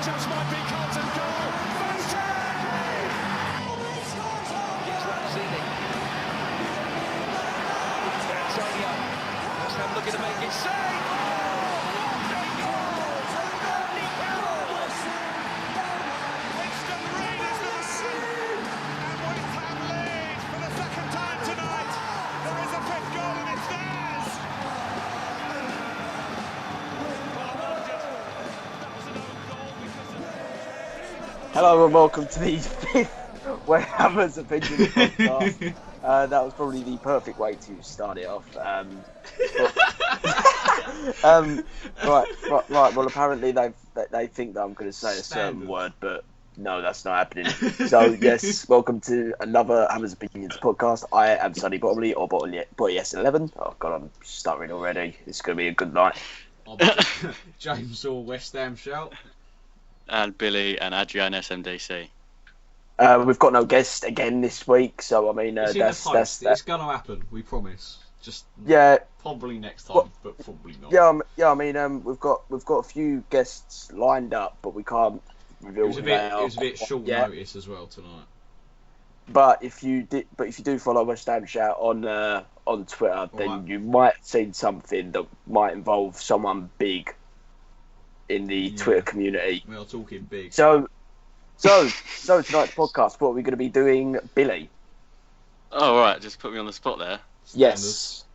just might be Carlton goal. Let's have a look at the make it save. Hello and welcome to the fifth HammersOpinions podcast. That was probably the perfect way to start it off. Right. Well, apparently they think that I'm going to say a certain word, but no, that's not happening. So yes, welcome to another HammersOpinions podcast. I am Sonny Bottomley or Bottomley11. Oh god, I'm stuttering already. It's going to be a good night. James or West Ham shout. And Billy and Adrian SMDC. We've got no guest again this week, so I mean it's that's going to happen. We promise. Just probably next time, but probably not. Yeah. I mean, we've got a few guests lined up, but we can't reveal. It was a bit short notice as well tonight. But if you do follow West Ham Shout on Twitter, then you might have seen something that might involve someone big in the Twitter community. We are talking big. So tonight's podcast, what are we going to be doing, Billy? Oh, right, just put me on the spot there. Yes.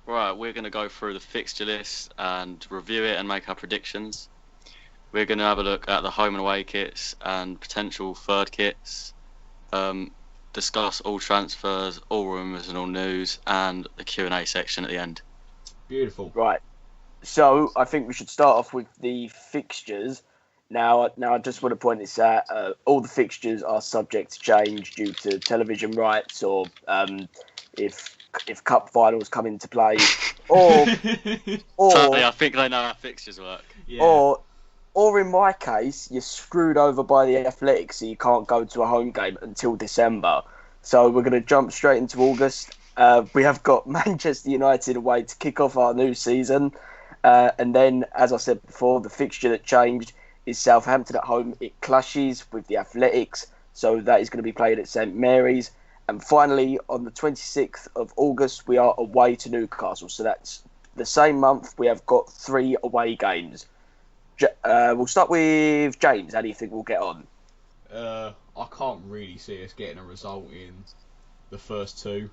Right, we're going to go through the fixture list and review it and make our predictions. We're going to have a look at the home and away kits and potential third kits, discuss all transfers, all rumours and all news, and the Q&A section at the end. Beautiful. Right. So I think we should start off with the fixtures. Now I just want to point this out. All the fixtures are subject to change due to television rights, or if cup finals come into play, or Totally, I think they know how fixtures work. Yeah. Or in my case, you're screwed over by the Athletics, so you can't go to a home game until December. So we're going to jump straight into August. We have got Manchester United away to kick off our new season. And then, as I said before, the fixture that changed is Southampton at home. It clashes with the Athletics, so that is going to be played at St Mary's. And finally, on the 26th of August, we are away to Newcastle. So that's the same month. We have got 3 away games. We'll start with James. How do you think we'll get on? I can't really see us getting a result in the first 2.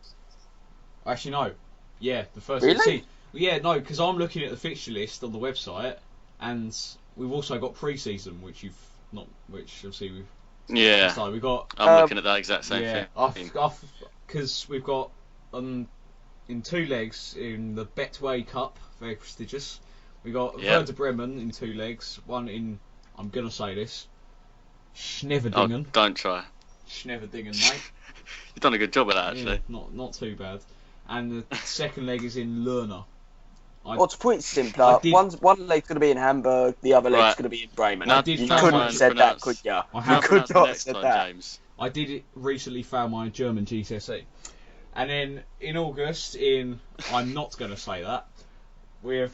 Actually, no. Yeah, the first 2. Really? Yeah, no, because I'm looking at the fixture list on the website, and we've also got pre-season, which obviously we've. Yeah. So we got. I'm looking at that exact same thing. Because we've got in 2 legs in the Betway Cup, very prestigious. We got Werder Bremen in 2 legs. One in, I'm gonna say this, Schneverdingen. Oh, don't try. Schneverdingen, mate. You've done a good job of that, actually. Yeah, not too bad. And the second leg is in Lerner. Well, to put it simpler, one leg's going to be in Hamburg, the other leg's going to be in Bremen. Now, you couldn't have said that, could you? You could not have said that. James. I did recently fail my German GCSE. And then in August, I'm not going to say that, I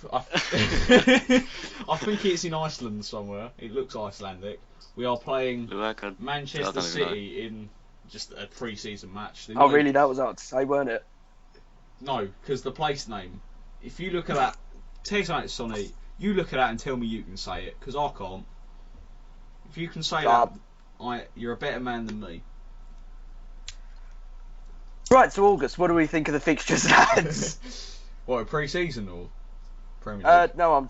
think it's in Iceland somewhere. It looks Icelandic. We are playing Manchester City in just a pre-season match. Oh, really? That was hard to say, weren't it? No, because the place name. If you look at that, tell you something, Sonny. You look at that and tell me you can say it, because I can't. If you can say that, you're a better man than me. Right, so August, what do we think of the fixtures, lads? What, a pre-season or Premier League? No, I'm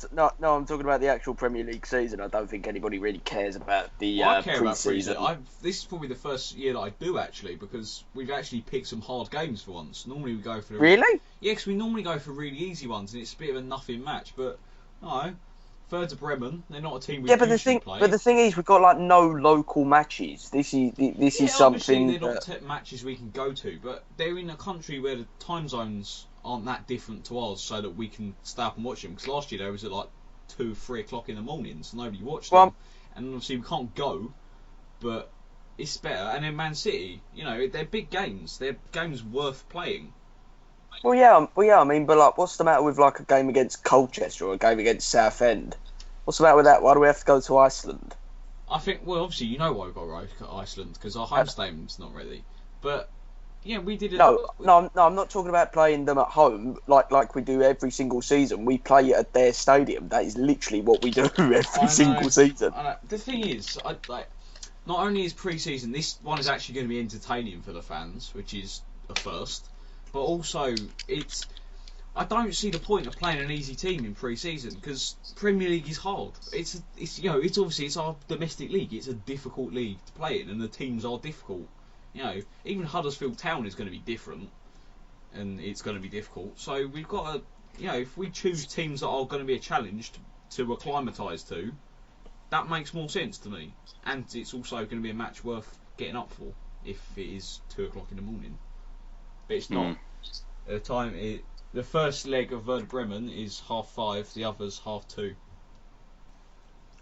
talking about the actual Premier League season. I don't think anybody really cares about the I care pre-season. About pre-season. This is probably the first year that I do, actually, because we've actually picked some hard games for once. Normally we go for... Really? Yeah, because we normally go for really easy ones, and it's a bit of a nothing match, but no. Werder Bremen, they're not a team we usually play. But the thing is, we've got like no local matches. This is something. They're not matches we can go to, but they're in a country where the time zones aren't that different to ours, so that we can stay up and watch them. Because last year they was at like 2-3 o'clock in the morning, so nobody watched them. And obviously we can't go, but it's better. And then Man City, you know, they're big games. They're games worth playing. Well, yeah. I mean, but like, what's the matter with like a game against Colchester or a game against Southend? What's the matter with that? Why do we have to go to Iceland? I think, well, obviously, you know why we got Iceland, because our home stadium's not ready. But, yeah, we did it. No, I'm not talking about playing them at home like we do every single season. We play at their stadium. That is literally what we do every single season. The thing is, not only is pre-season, this one is actually going to be entertaining for the fans, which is a first, but also I don't see the point of playing an easy team in pre-season, because Premier League is hard. It's obviously it's our domestic league. It's a difficult league to play in, and the teams are difficult. Even Huddersfield Town is going to be different, and it's going to be difficult. So we've got to, if we choose teams that are going to be a challenge to acclimatise to, that makes more sense to me. And it's also going to be a match worth getting up for if it is 2 o'clock in the morning. But it's not. The first leg of Werder Bremen is 5:30, the other's 2:30.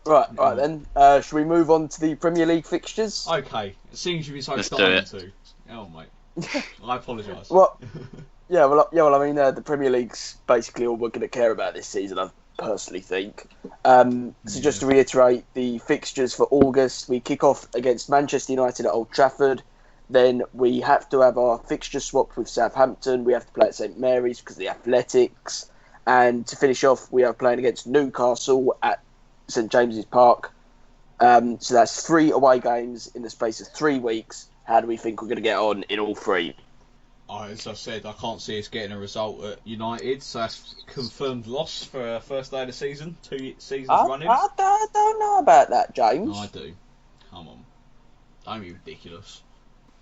Right then. Should we move on to the Premier League fixtures? Okay. It seems you've been so starting to. Oh, mate. I apologise. Well, I mean, the Premier League's basically all we're going to care about this season, I personally think. So just to reiterate, the fixtures for August, we kick off against Manchester United at Old Trafford. Then we have to have our fixture swapped with Southampton. We have to play at St Mary's because of the Athletics. And to finish off, we are playing against Newcastle at St James's Park. So that's 3 away games in the space of 3 weeks. How do we think we're going to get on in all 3? As I said, I can't see us getting a result at United, so that's confirmed loss for our first day of the season. 2 seasons running. I don't know about that, James. I do. Come on. Don't be ridiculous.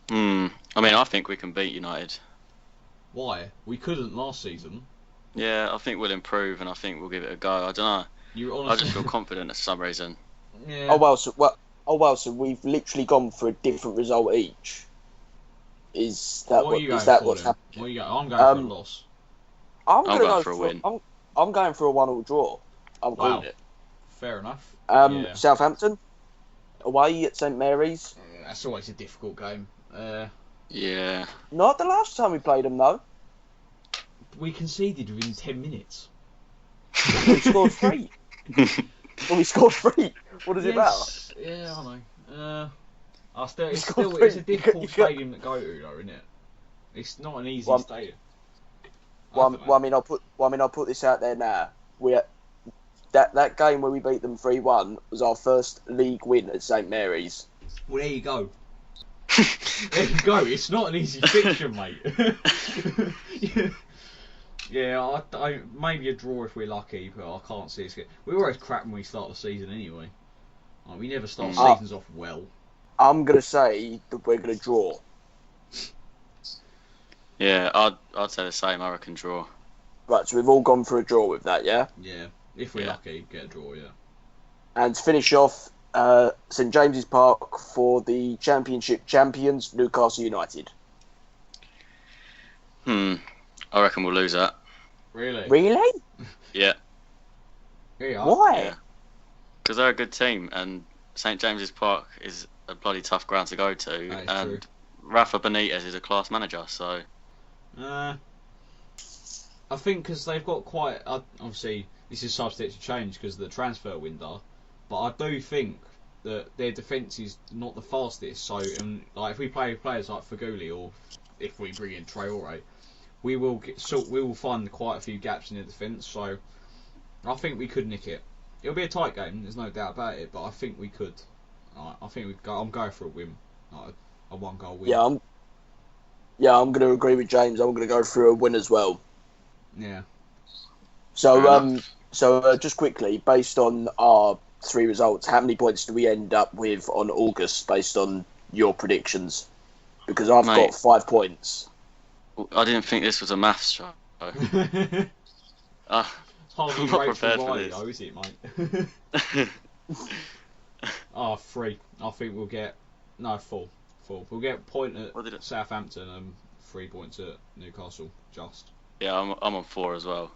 I mean, I think we can beat United. Why? We couldn't last season. Yeah, I think we'll improve, and I think we'll give it a go. I don't know. I just feel confident for some reason. Yeah. So we've literally gone for a different result each. Is that what's happening? What are you going? I'm going for a loss. I'm going go for a win. I'm going for a 1-1 draw. I'm calling it. Fair enough. Southampton away at St Mary's. That's always a difficult game. Yeah. Not the last time we played them though. We conceded within 10 minutes. We scored 3. We scored 3. What is it about? Yeah, I know. It's a difficult stadium to go to, though, isn't it? It's not an easy stadium. I mean, I'll put this out there now. That game where we beat them 3-1 was our first league win at St Mary's. Well, there you go. There you go. It's not an easy fixture, mate. Yeah, I maybe a draw if we're lucky, but I can't see us get. We're always crap when we start the season anyway. We never start seasons off well. I'm gonna say that we're gonna draw. Yeah, I'd say the same. I reckon draw. Right, so we've all gone for a draw with that, yeah? Yeah, if we're lucky, get a draw, yeah. And to finish off, St James's Park for the Championship champions, Newcastle United. I reckon we'll lose that. Really? Really? Yeah. Yeah. Why? Because they're a good team, and St James's Park is a bloody tough ground to go to, and true. Rafa Benitez is a class manager, so... I think because they've got quite... obviously, this is subject to change because of the transfer window, but I do think that their defence is not the fastest, so if we play players like Faguli, or if we bring in Traore, we will find quite a few gaps in the defence, so I think we could nick it. It'll be a tight game, there's no doubt about it, but I think we could. I'm going for a win, a 1-goal win. I'm going to agree with James. I'm going to go for a win as well. Yeah. So just quickly, based on our 3 results, how many points do we end up with on August based on your predictions? Because I've got 5 points. I didn't think this was a maths show. Hardly I'm not prepared for this. Though, is it, mate? 3. I think we'll get 4. We'll get a point at Southampton and 3 points at Newcastle. Just. Yeah, I'm on 4 as well.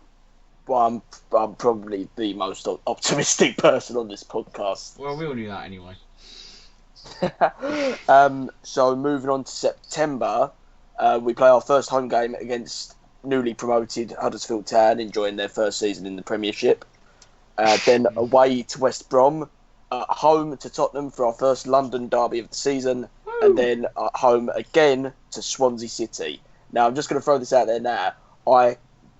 Well, I'm probably the most optimistic person on this podcast. Well, we all knew that anyway. So moving on to September, we play our first home game against newly promoted Huddersfield Town, enjoying their first season in the Premiership. Then away to West Brom, at home to Tottenham for our first London derby of the season, and then at home again to Swansea City. Now, I'm just going to throw this out there now. I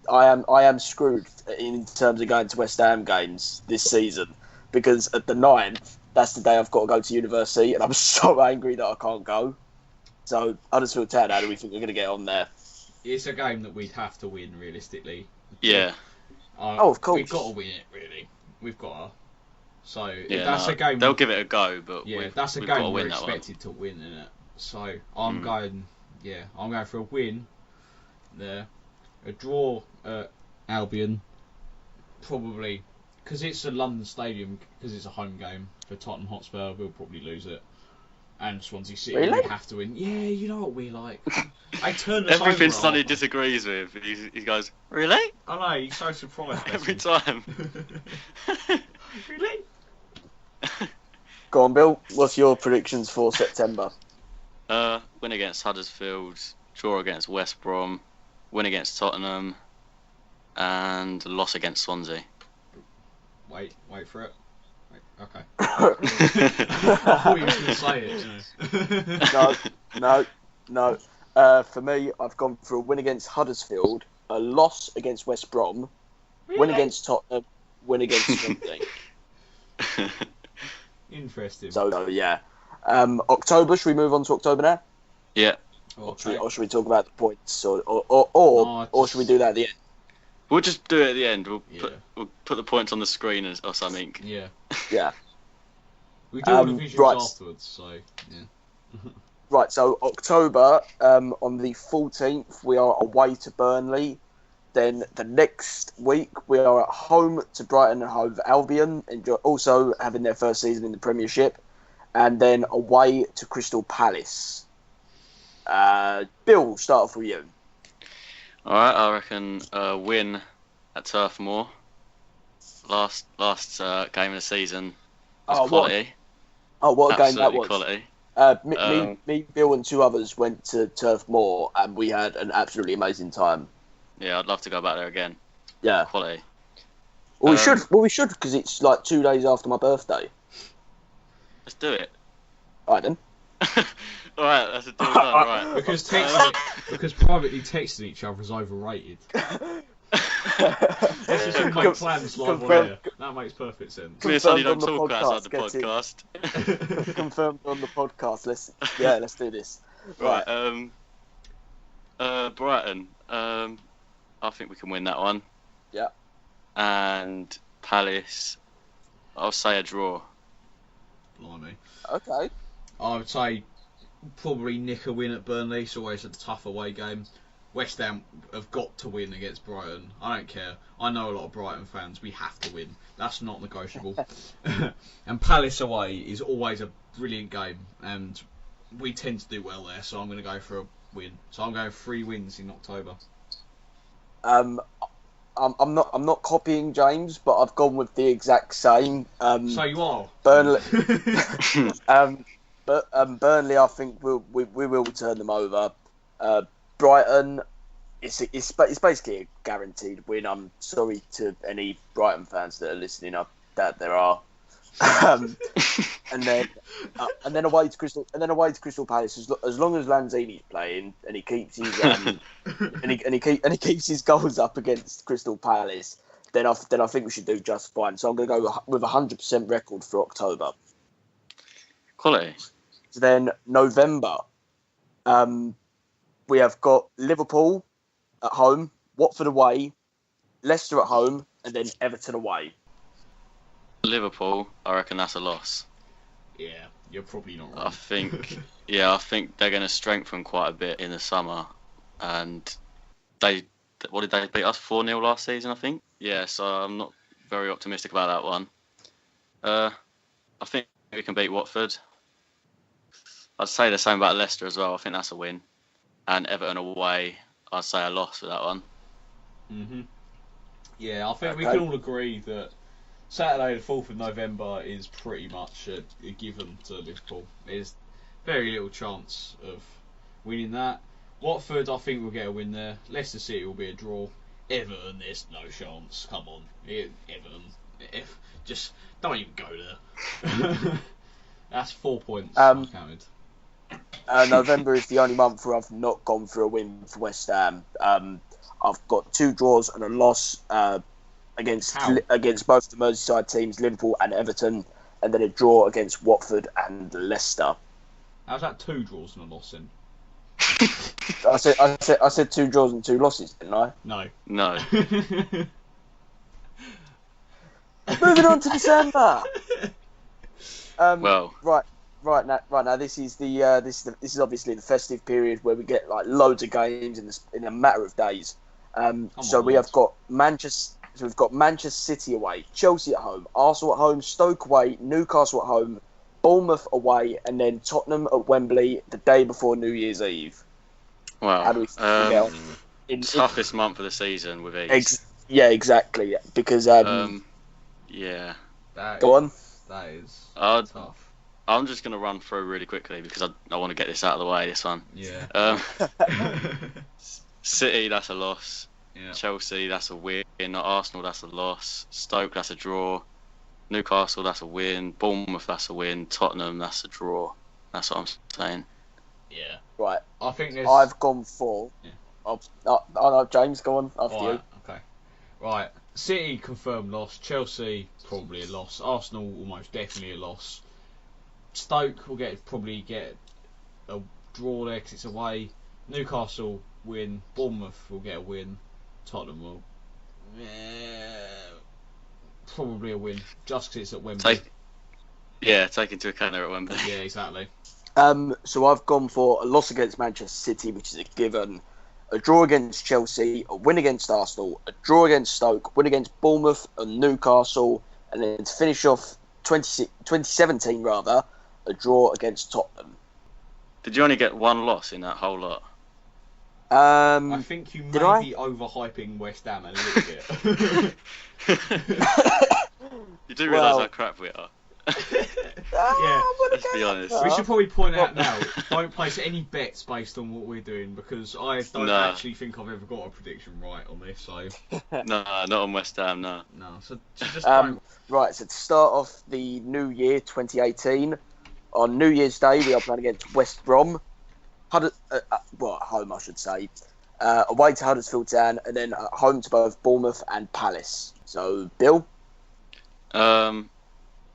am screwed in terms of going to West Ham games this season, because at the 9th, that's the day I've got to go to university, and I'm so angry that I can't go. So, Huddersfield Town, how do we think we're going to get on there? It's a game that we'd have to win, realistically. Yeah. Of course. We've got to win it, really. We've got to. So, Yeah, that's a game... They'll give it a go, but that's a we've game got to we're win that one. expected to win, isn't it? So, I'm going for a win there. A draw at Albion, probably, because it's a London stadium, because it's a home game for Tottenham Hotspur, we'll probably lose it. And Swansea City, Really? we have to win. Yeah, you know what we like. I turn the Everything Sonny disagrees with, he goes, really? I know, he's so surprised. Every time. Really? Go on, Bill. What's your predictions for September? Win against Huddersfield, draw against West Brom, win against Tottenham, and loss against Swansea. Wait for it. Okay. I thought you were going to say it. No. For me, I've gone for a win against Huddersfield, a loss against West Brom, win against Tottenham, win against Swansea. Interesting. So, yeah. October, should we move on to October now? Yeah. Okay. Or should we talk about the points? Or should we do that at the end? We'll just do it at the end. We'll Yeah. put the points on the screen or something. Yeah. Yeah. We do all the visuals right. afterwards, so yeah. Right, so October, on the 14th, we are away to Burnley. Then the next week, we are at home to Brighton and Hove Albion, also having their first season in the Premiership. And then away to Crystal Palace. Bill, start off with you. Alright, I reckon win at Turf Moor. Last game of the season was quality. What a game that Absolutely was. Quality. Me, Bill and 2 others went to Turf Moor and we had an absolutely amazing time. Yeah, I'd love to go back there again. Yeah. Quality. Well, we should because it's like 2 days after my birthday. Let's do it. Alright then. Alright, that's a deal done, right. Because privately texting each other is overrated. Let's just all make plans live on air. That makes perfect sense. Me and Sonny don't Confirmed on talk the outside the podcast. Confirmed on the podcast. Let's do this. Right. Brighton. I think we can win that one. Yeah. And Palace. I'll say a draw. Blimey. Okay. I would say probably nick a win at Burnley. It's always a tough away game. West Ham have got to win against Brighton. I don't care. I know a lot of Brighton fans. We have to win. That's not negotiable. And Palace away is always a brilliant game, and we tend to do well there. So I'm going to go for a win. So I'm going 3 wins in October. I'm not copying James, but I've gone with the exact same. So you are Burnley. Burnley, I think we will turn them over. Brighton, it's basically a guaranteed win. I'm sorry to any Brighton fans that are listening. That there are. And then away to Crystal Palace. As long as Lanzini's playing and he keeps his he keeps his goals up against Crystal Palace, then I think we should do just fine. So I'm going to go with 100% record for October. Quality. So then November, we have got Liverpool at home, Watford away, Leicester at home, and then Everton away. Liverpool, I reckon that's a loss. Yeah, you're probably not wrong. I think they're going to strengthen quite a bit in the summer, and what did they beat us 4-0 last season? I think. Yeah, so I'm not very optimistic about that one. I think we can beat Watford. I'd say the same about Leicester as well. I think that's a win, and Everton away, I'd say a loss for that one. Yeah, I think we can all agree that Saturday the 4th of November is pretty much a given to Liverpool. There's very little chance of winning that. Watford, I think we'll get a win there. Leicester City will be a draw. Everton, there's no chance. Come on. Everton. Just don't even go there. That's 4 points. Um, I've counted. November is the only month where I've not gone for a win for West Ham. I've got 2 draws and a loss against both the Merseyside teams, Liverpool and Everton, and then a draw against Watford and Leicester. How's that 2 draws and a loss in? I said 2 draws and 2 losses, didn't I? No. No. Moving on to December. Well, Right now, this is this is obviously the festive period where we get like loads of games in a matter of days. So we have got Manchester. So we've got Manchester City away, Chelsea at home, Arsenal at home, Stoke away, Newcastle at home, Bournemouth away, and then Tottenham at Wembley the day before New Year's Eve. well, How do we get on? toughest month of the season with ease. Yeah, exactly. Because Yeah. go on. That is I'd- tough. I'm just going to run through really quickly because I want to get this out of the way, this one. Yeah. City, that's a loss. Yeah. Chelsea, that's a win. Arsenal, that's a loss. Stoke, that's a draw. Newcastle, that's a win. Bournemouth, that's a win. Tottenham, that's a draw. That's what I'm saying. Yeah. Right. I think there's. I've gone for. Yeah. James, go on after you. Right, okay. Right. City confirmed loss. Chelsea probably a loss. Arsenal almost definitely a loss. Stoke will probably get a draw there 'cause it's away. Newcastle win. Bournemouth will get a win. Tottenham will probably a win just 'cause it's at Wembley. Take into account they're at Wembley. Yeah, exactly. So I've gone for a loss against Manchester City, which is a given. A draw against Chelsea, a win against Arsenal, a draw against Stoke, win against Bournemouth and Newcastle, and then to finish off 2017 rather, a draw against Tottenham. Did you only get 1 loss in that whole lot? I think you may Did I? be overhyping West Ham a little bit. You do realise how crap we are. Let's be honest. We should probably point out now, don't place any bets based on what we're doing because I don't actually think I've ever got a prediction right on this. So No, not on West Ham, no. no, so just don't. Right, so to start off the new year 2018, on New Year's Day we are playing against West Brom, at home I should say, away to Huddersfield Town, and then at home to both Bournemouth and Palace. So, Bill?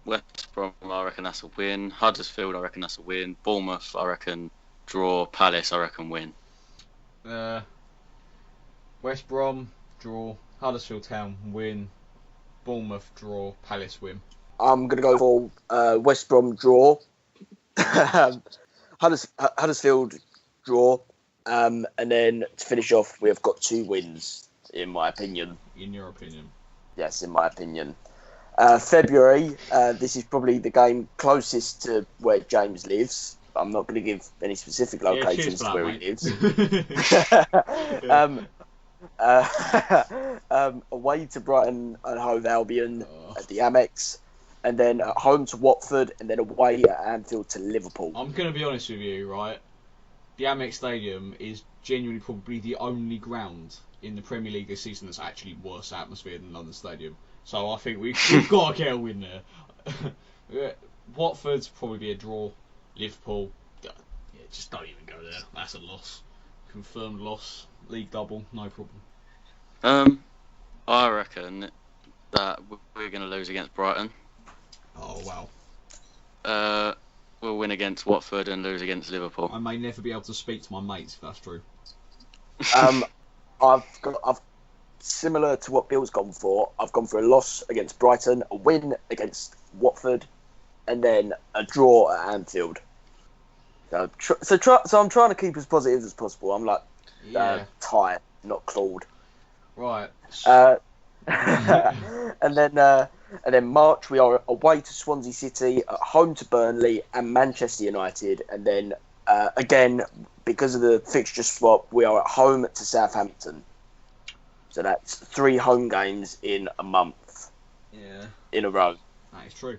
West Brom, I reckon that's a win. Huddersfield, I reckon that's a win. Bournemouth, I reckon draw. Palace, I reckon win. West Brom draw, Huddersfield Town win, Bournemouth draw, Palace win. I'm going to go for West Brom draw, Huddersfield draw, and then to finish off, we have got 2 wins, in my opinion. In your opinion? Yes, in my opinion. February, this is probably the game closest to where James lives. I'm not going to give any specific locations to where he lives. Away to Brighton and Hove Albion at the Amex, and then at home to Watford, and then away at Anfield to Liverpool. I'm going to be honest with you, right? The Amex Stadium is genuinely probably the only ground in the Premier League this season that's actually worse atmosphere than London Stadium. So I think we've got to get a win there. Watford's probably be a draw. Liverpool, just don't even go there. That's a loss. Confirmed loss. League double, no problem. I reckon that we're going to lose against Brighton. Oh, wow. We'll win against Watford and lose against Liverpool. I may never be able to speak to my mates if that's true. I've similar to what Bill's gone for. I've gone for a loss against Brighton, a win against Watford, and then a draw at Anfield. So I'm trying to keep as positive as possible. I'm like tired, not clawed. Right. And then March we are away to Swansea City, at home to Burnley and Manchester United, and then again because of the fixture swap we are at home to Southampton. So that's 3 home games in a month. Yeah. In a row. That is true.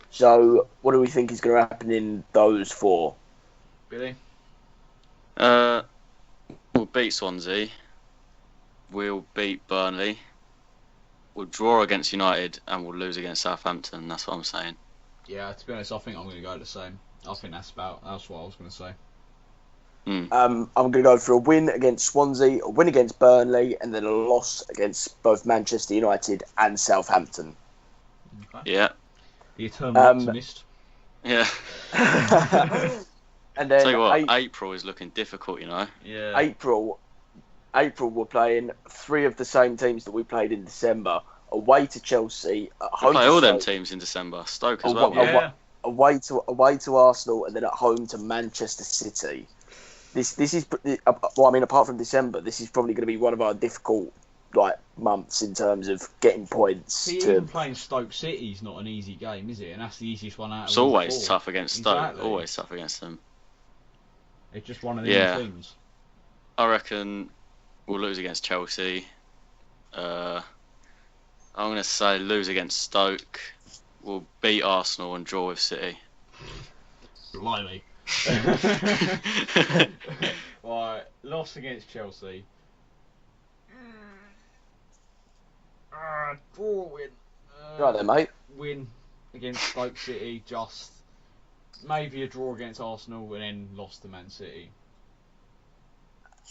So what do we think is going to happen in those 4? Billy? We'll beat Swansea. We'll beat Burnley. we'll draw against United and we'll lose against Southampton. That's what I'm saying. Yeah, to be honest, I think I'm going to go the same. I think that's what I was going to say. I'm going to go for a win against Swansea, a win against Burnley, and then a loss against both Manchester United and Southampton. Okay. Yeah. The eternal optimist. Yeah. And then Tell you what, April is looking difficult, you know. Yeah. April, we're playing 3 of the same teams that we played in December. Away to Chelsea, at We home play to all them Stoke, teams in December. Stoke as Oh, well. Yeah. away to Arsenal, and then at home to Manchester City. This is apart from December, this is probably going to be one of our difficult months in terms of getting points. See, even playing Stoke City is not an easy game, is it? And that's the easiest one out of It's all always 4. tough against Stoke. Exactly. Always tough against them. It's just one of these teams. I reckon we'll lose against Chelsea. I'm going to say lose against Stoke. We'll beat Arsenal and draw with City. Blimey. Right, loss against Chelsea. Draw or win? Right then, mate. Win against Stoke City, just maybe a draw against Arsenal and then loss to Man City.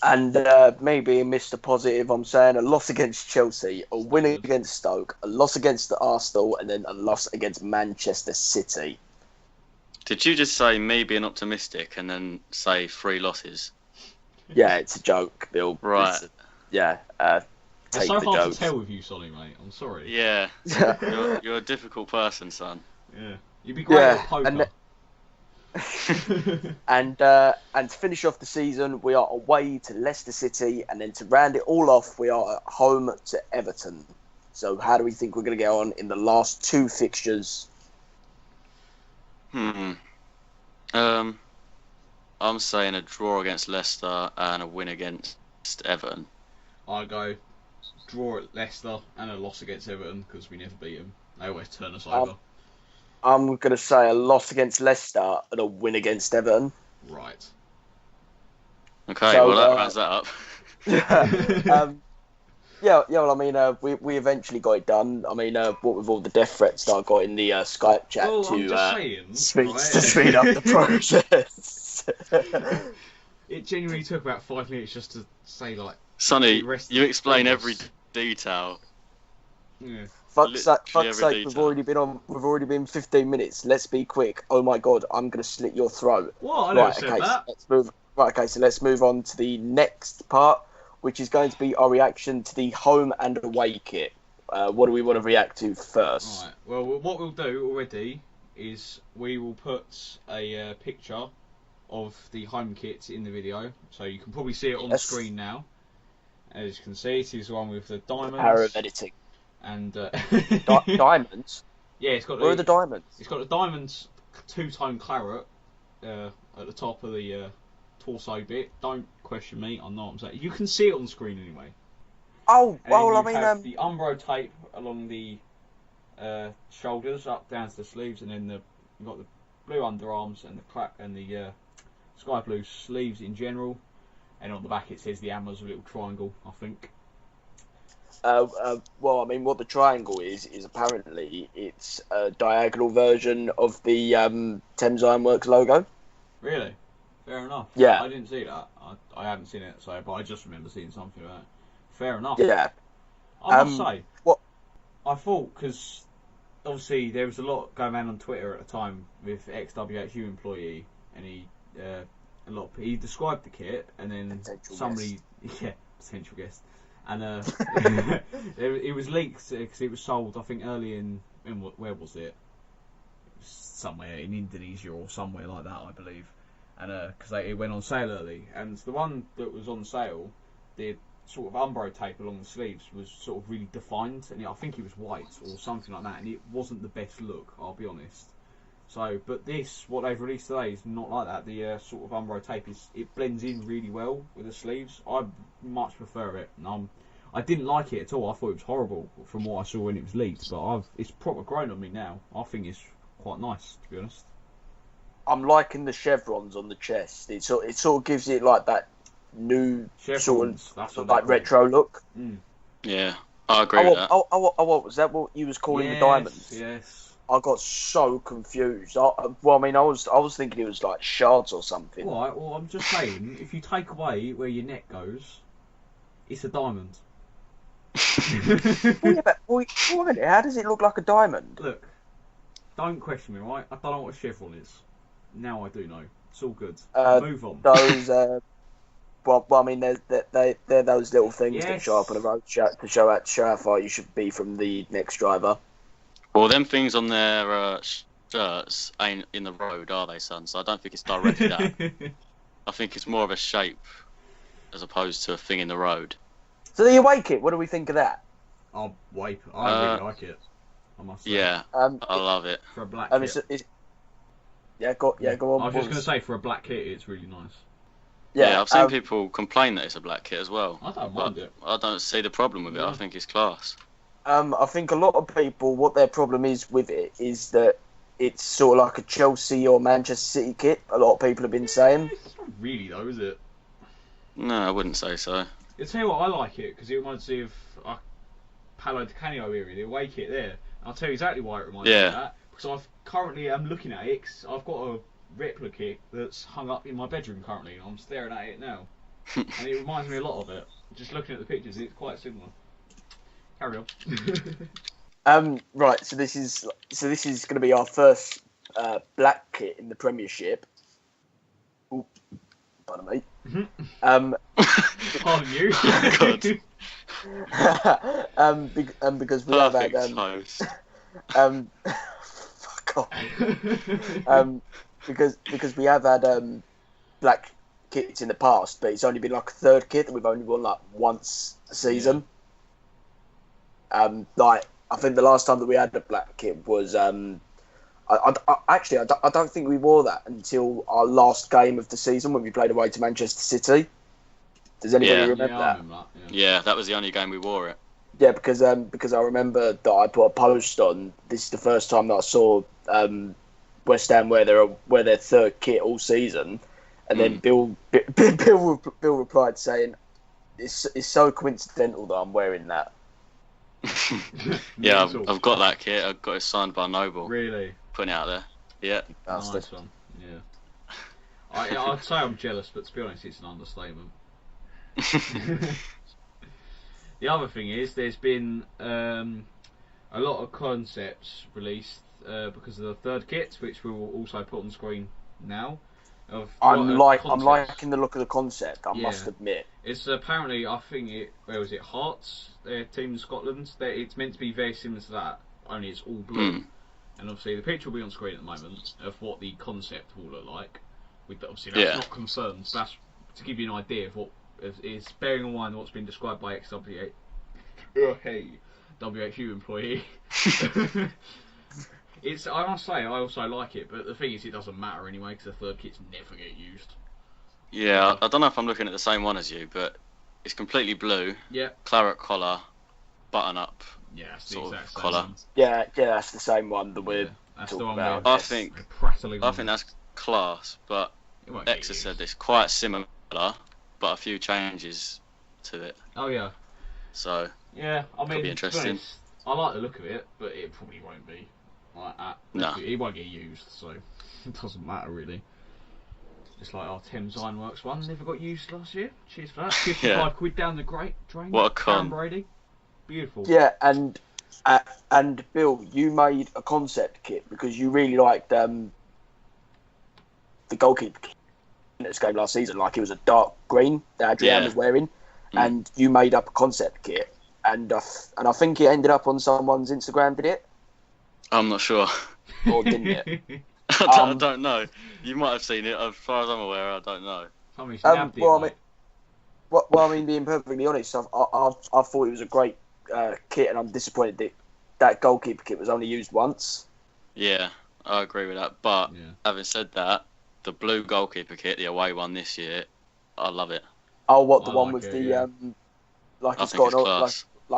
And maybe Mr. Positive, I'm saying a loss against Chelsea, a win against Stoke, a loss against Arsenal, and then a loss against Manchester City. Did you just say me being optimistic and then say 3 losses? Yeah, it's a joke, Bill. Right. It's Take so the hard jokes. to tell with you, Sonny, mate. I'm sorry. Yeah. You're a difficult person, son. Yeah. You'd be great at poker. And to finish off the season, we are away to Leicester City, and then to round it all off, we are at home to Everton. So how do we think we're going to get on in the last 2 fixtures? I'm saying a draw against Leicester and a win against Everton. I go draw at Leicester and a loss against Everton because we never beat them. They always turn us over. I'm going to say a loss against Leicester and a win against Everton. Right. Okay, So, well that rounds that up. Well, I mean, we eventually got it done. I mean, what with all the death threats that I got in the Skype chat Well, I'm just saying, right? to speed up the process. It genuinely took about 5 minutes just to say, like... Sonny, the rest you of the explain progress. every detail. Yeah. Fuck's Literally sake, every we've detail. already been 15 minutes. Let's be quick. Oh my god, I'm gonna slit your throat. What? I never said that. So let's move on to the next part, which is going to be our reaction to the home and away kit. What do we want to react to first? Right. Well, what we'll do already is we will put a picture of the home kit in the video, so you can probably see it on the screen now. As you can see, it is the one with the diamonds. Power of editing. And Diamonds? yeah, it's got Where are the diamonds? It's got the diamonds 2-tone claret at the top of the torso bit. Don't question me, I know what I'm saying. You can see it on the screen anyway. Oh, And well, I then you mean, have the Umbro tape along the shoulders up down to the sleeves, and then you've got the blue underarms and the sky blue sleeves in general. And on the back it says the Hammers, a little triangle, I think. well, I mean, what the triangle is apparently it's a diagonal version of the Thames Ironworks logo. Really? Fair enough. Yeah. I didn't see that. I haven't seen it, so but I just remember seeing something like that. Fair enough. Yeah. I must say, what? I thought, because obviously there was a lot going on Twitter at the time with ex-WHU employee, and he described the kit, and then Potential somebody, potential guest, and it was leaked because it was sold, I think, early in where was it? Somewhere in Indonesia or somewhere like that, I believe, and because it went on sale early, and the one that was on sale, the sort of Umbro tape along the sleeves was sort of really defined, and I think it was white or something like that, and it wasn't the best look, I'll be honest. So, but this, what they've released today, is not like that. The sort of Umbro tape it blends in really well with the sleeves. I much prefer it. And I didn't like it at all. I thought it was horrible from what I saw when it was leaked. But it's proper grown on me now. I think it's quite nice, to be honest. I'm liking the chevrons on the chest. It sort of gives it like that new Chevrons, sort of like retro look. Mm. Yeah. I agree with that. What was that? What you was calling the diamonds? Yes. I got so confused. I was thinking it was like shards or something. Right. Well, I'm just saying, if you take away where your neck goes, it's a diamond. Wait a minute, how does it look like a diamond? Look, don't question me, right? I don't know what a chevron is. Now I do know. It's all good. Move on. Those, they're those little things that show up on a road to show how far you should be from the next driver. Well, them things on their shirts ain't in the road, are they, son? So I don't think it's directly that. I think it's more of a shape as opposed to a thing in the road. So the away kit, what do we think of that? I really like it. I must say. Yeah, I love it. For a black kit. Go on. I was just going to say, for a black kit, it's really nice. Yeah, I've seen people complain that it's a black kit as well. I don't mind it. I don't see the problem with it. I think it's class. I think a lot of people, what their problem is with it is that it's sort of like a Chelsea or Manchester City kit. A lot of people have been saying. It's not really though, is it? No, I wouldn't say so. I'll tell you what, I like it because it reminds me of Palo de Canio area, the away kit there. And I'll tell you exactly why it reminds me of that. Because I'm looking at it. Cause I've got a replica kit that's hung up in my bedroom currently, and I'm staring at it now. And it reminds me a lot of it. Just looking at the pictures, it's quite similar. Carry on. Right. So this is going to be our first black kit in the Premiership. Ooh, pardon me. Pardon you. Because we have had fuck off. Because we have had black kits in the past, but it's only been like a third kit that we've only worn like once a season. I think the last time that we had the black kit was I don't think we wore that until our last game of the season when we played away to Manchester City. Does anybody remember that? I remember that? Yeah, that was the only game we wore it. Yeah, because I remember that I put a post on. This is the first time that I saw West Ham wear their third kit all season, and then Bill replied saying, "It's so coincidental that I'm wearing that." Yeah, I've got that kit. I've got it signed by Noble. Really? Putting it out there. Yeah. Nice one. Yeah. I'd say I'm jealous, but to be honest, it's an understatement. The other thing is, there's been a lot of concepts released because of the third kits, which we will also put on screen now. I'm liking the look of the concept. I must admit. It's apparently, I think where was it? Hearts, their team in Scotland. It's meant to be very similar to that, only it's all blue. And obviously, the picture will be on screen at the moment of what the concept will look like. Obviously, that's not confirmed. That's to give you an idea of what is bearing in mind what's been described by WHU employee. I must say, I also like it, but the thing is, it doesn't matter anyway because the third kits never get used. Yeah, I don't know if I'm looking at the same one as you, but it's completely blue. Yeah. Claret collar, button up. Yeah, that's the sort exact of same collar. one. Yeah, that's the same one that we're that's the talking one about. I think that's class, but X has said it's quite similar, but a few changes to it. Oh yeah. So yeah, I mean, could be interesting. To be honest, I like the look of it, but it probably won't be like that. No, it won't get used, so it doesn't matter really. It's like our Thames Ironworks one never got used last year. Cheers for that. 55 quid down the drain. What a con. Brady. Beautiful. Yeah, and Bill, you made a concept kit because you really liked the goalkeeper kit in this game last season. Like it was a dark green that Adrian was wearing, and you made up a concept kit, and I think it ended up on someone's Instagram. Did it? I'm not sure. Or didn't it? I don't know. You might have seen it. As far as I'm aware, I don't know. I mean, being perfectly honest, I thought it was a great kit, and I'm disappointed that goalkeeper kit was only used once. Yeah, I agree with that. But having said that, the blue goalkeeper kit, the away one this year, I love it. Oh, what the one with the it's got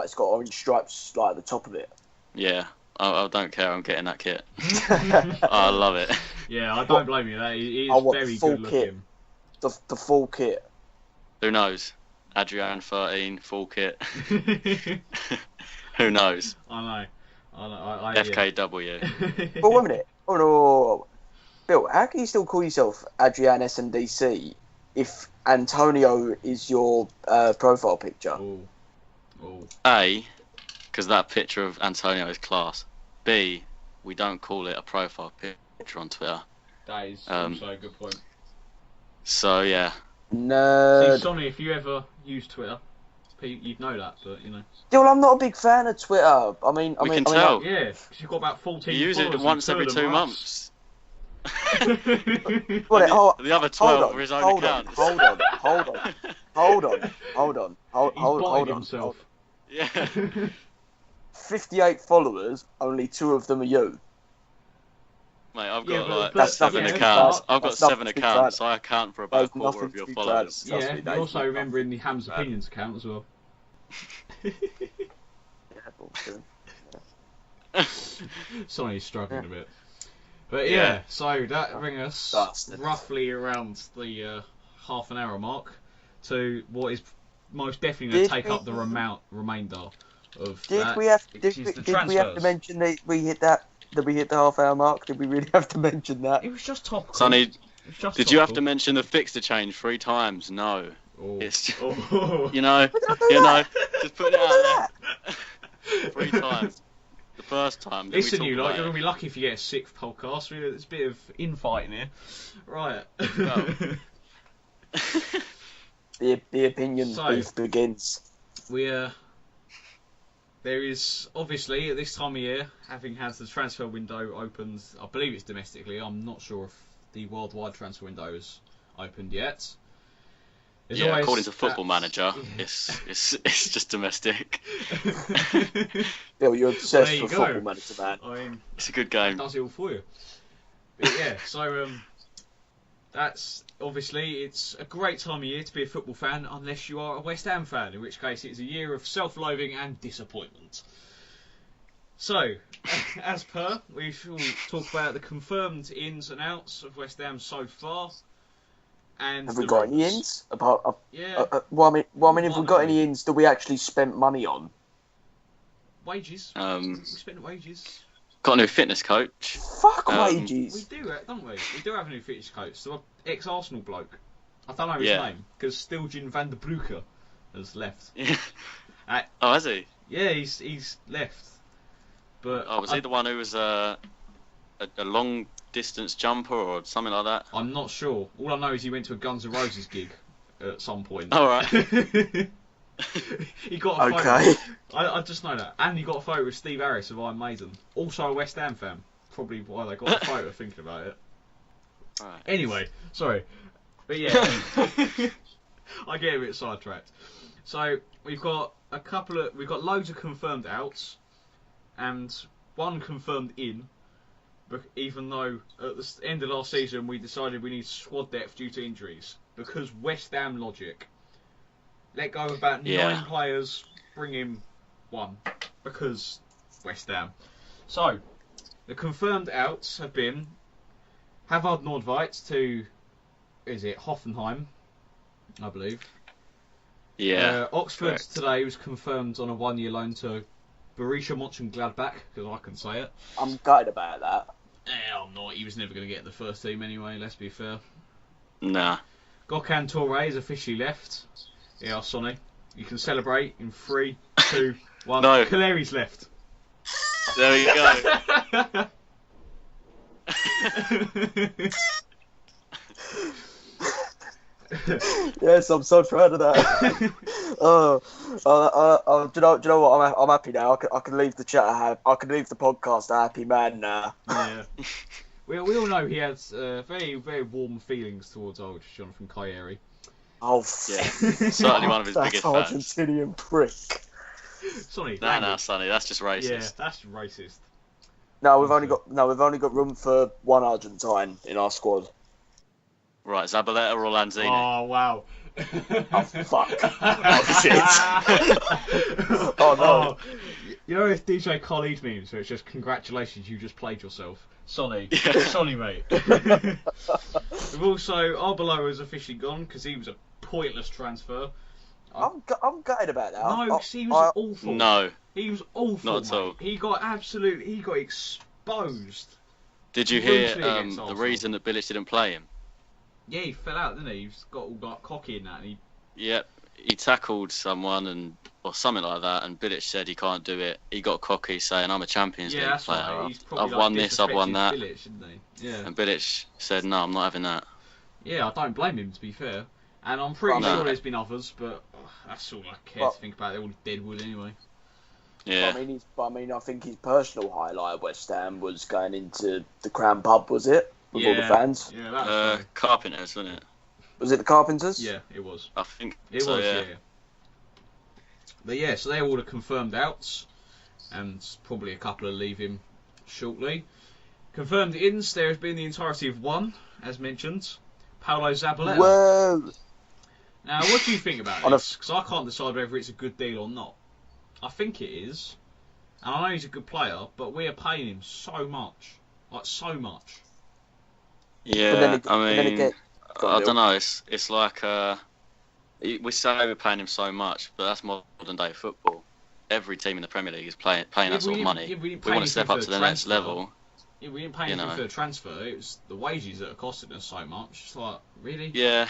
it's got orange stripes like at the top of it. Yeah. I don't care. I'm getting that kit. I love it. Yeah, I don't blame you. That it is very good looking. The full kit. Who knows? Adrian 13, full kit. Who knows? I know. FKW. But wait a minute. Oh no, Bill, how can you still call yourself Adrian SMDC if Antonio is your profile picture? Oh. A, because that picture of Antonio is class. B, we don't call it a profile picture on Twitter. That is also a good point. So yeah. No. See, Sonny, if you ever use Twitter, you'd know that, but you know. Yeah, well, I'm not a big fan of Twitter. We can tell. Yeah, because you've got about 14 You use it followers once and every 2 months. Well, The other 12 are his own accounts. Hold on. himself. Yeah. 58 followers, only 2 of them are you. Mate, I've Yeah, got but- like but- 7 yeah, accounts. but- I've got that's nothing 7 to be accounts. proud I account for about a There's quarter nothing of to your be followers. proud of. Yeah, me, you also Dave. remember in the HammersOpinions account as well. Sonny's struggling a bit. But yeah, so that brings us Bastard. roughly around the half an hour mark to what is most definitely going to take up the remainder of Did that, we have which is the did we have to transfers. mention that we hit that? Did we hit the half-hour mark? Did we really have to mention that? It was just topical. Sonny, It was just did you have to topical. mention the fixture change 3 times? No. Oh. It's just, Oh. you know, just put it out there 3 times. The first time. then we Listen, talk you lot, about you're it. going to be lucky if you get a 6th podcast. There's a bit of infighting here. Right. Well. The opinion So- booth begins. There is obviously at this time of year, having had the transfer window opened, I believe it's domestically. I'm not sure if the worldwide transfer window is opened yet. There's Yeah, always according to Football that- Manager, it's just domestic. Bill, you're obsessed There you with go. Football Manager, man. I mean, It's a good it game. does it all for you. But yeah, so that's obviously it's a great time of year to be a football fan, unless you are a West Ham fan, in which case it's a year of self-loathing and disappointment. So, as per, we shall talk about the confirmed ins and outs of West Ham so far. And Have the we got any rumours. ins? Apart, Yeah, well, I mean, have What we got have any we? ins that we actually spent money on? wages. We spent wages. Got a new fitness coach. Fuck Um, We wages. do, don't we? We do have a new fitness coach. So, ex-Arsenal bloke. I don't know his Yeah. name because Stiljan van der Broeke has left. Oh, has he? Yeah, he's left. But Oh, was he the one who was a long distance jumper or something like that? I'm not sure. All I know is he went to a Guns N' Roses gig at some point. All right. He got a Okay. photo. I just know that. And he got a photo with Steve Harris of Iron Maiden. Also a West Ham fan. Probably why they got the photo, thinking about it. Right. Anyway, sorry. But yeah. I get a bit sidetracked. So, we've got loads of confirmed outs. And one confirmed in. But even though at the end of last season we decided we need squad depth due to injuries. Because West Ham logic. Let go of about 9 players, bring in 1. Because West Ham. So, the confirmed outs have been Havard Nordveit to, is it Hoffenheim, I believe. Yeah. Oxford correct. today was confirmed on a 1-year loan to Borussia Mönchengladbach, because I can say it. I'm gutted about that. I'm not. He was never going to get in the first team anyway, let's be fair. Nah. Gökhan Toure has officially left. Yeah, Sonny. You can celebrate in 3, 2, 1. No. Caleri's left. There you go. Yes, I'm so proud of that. Do you know what? I'm happy now. I can leave the chat. I can leave the podcast a happy man now. Yeah. We all know he has very, very warm feelings towards old Jonathan Calleri. Oh, Yeah. Certainly one of his that biggest fans. Argentinian prick. Sonny, Nah, language. Sonny, that's just racist. Yeah, that's racist. No, we've only got room for 1 Argentine in our squad. Right, Zabaleta or Lanzini? Oh, wow. Oh fuck! Oh shit! Oh no! You know if DJ Khalid memes, so it's just congratulations, you just played yourself. Sonny. Yeah. Sonny, mate. We've also, Arbeloa has officially gone because he was a pointless transfer. I'm gutted about that. No, 'cause he was awful. No, He was awful. not at all. He got exposed. Did you hear Brutally against the Arsenal. reason that Bilic didn't play him? Yeah, he fell out, didn't he? He's got all like cocky in that. And Yep, he tackled someone or something like that, and Bilic said he can't do it. He got cocky, saying, "I'm a Champions League that's player. right. He's probably, I've won this, I've won disrespected that." Bilic, shouldn't he? Yeah. And Bilic said, "No, I'm not having that." Yeah, I don't blame him, to be fair. And I'm pretty No. sure there's been others, but that's all I care to think about. They're all deadwood anyway. Yeah. I think his personal highlight at West Ham was going into the Crown Pub, was it? With all the fans. Yeah, that was funny. Carpenters, wasn't it? Was it the Carpenters? Yeah, it was. I think It so, was, yeah. But yeah, so they're all the confirmed outs, and probably a couple will leave him shortly. Confirmed ins, there has been the entirety of one, as mentioned, Paulo Zabaleta. Whoa! Now, what do you think about On this? Because I can't decide whether it's a good deal or not. I think it is, and I know he's a good player, but we are paying him so much. Like, so much. Yeah, I mean, Go on, I Bill. don't know. It's like we say we're paying him so much, but that's modern day football. Every team in the Premier League is paying that sort of money. Yeah, we didn't We pay want to step anything up for to the the next transfer. level. Yeah, we didn't pay You anything know. for the transfer. It was the wages that are costing us so much. It's like, really? Yeah.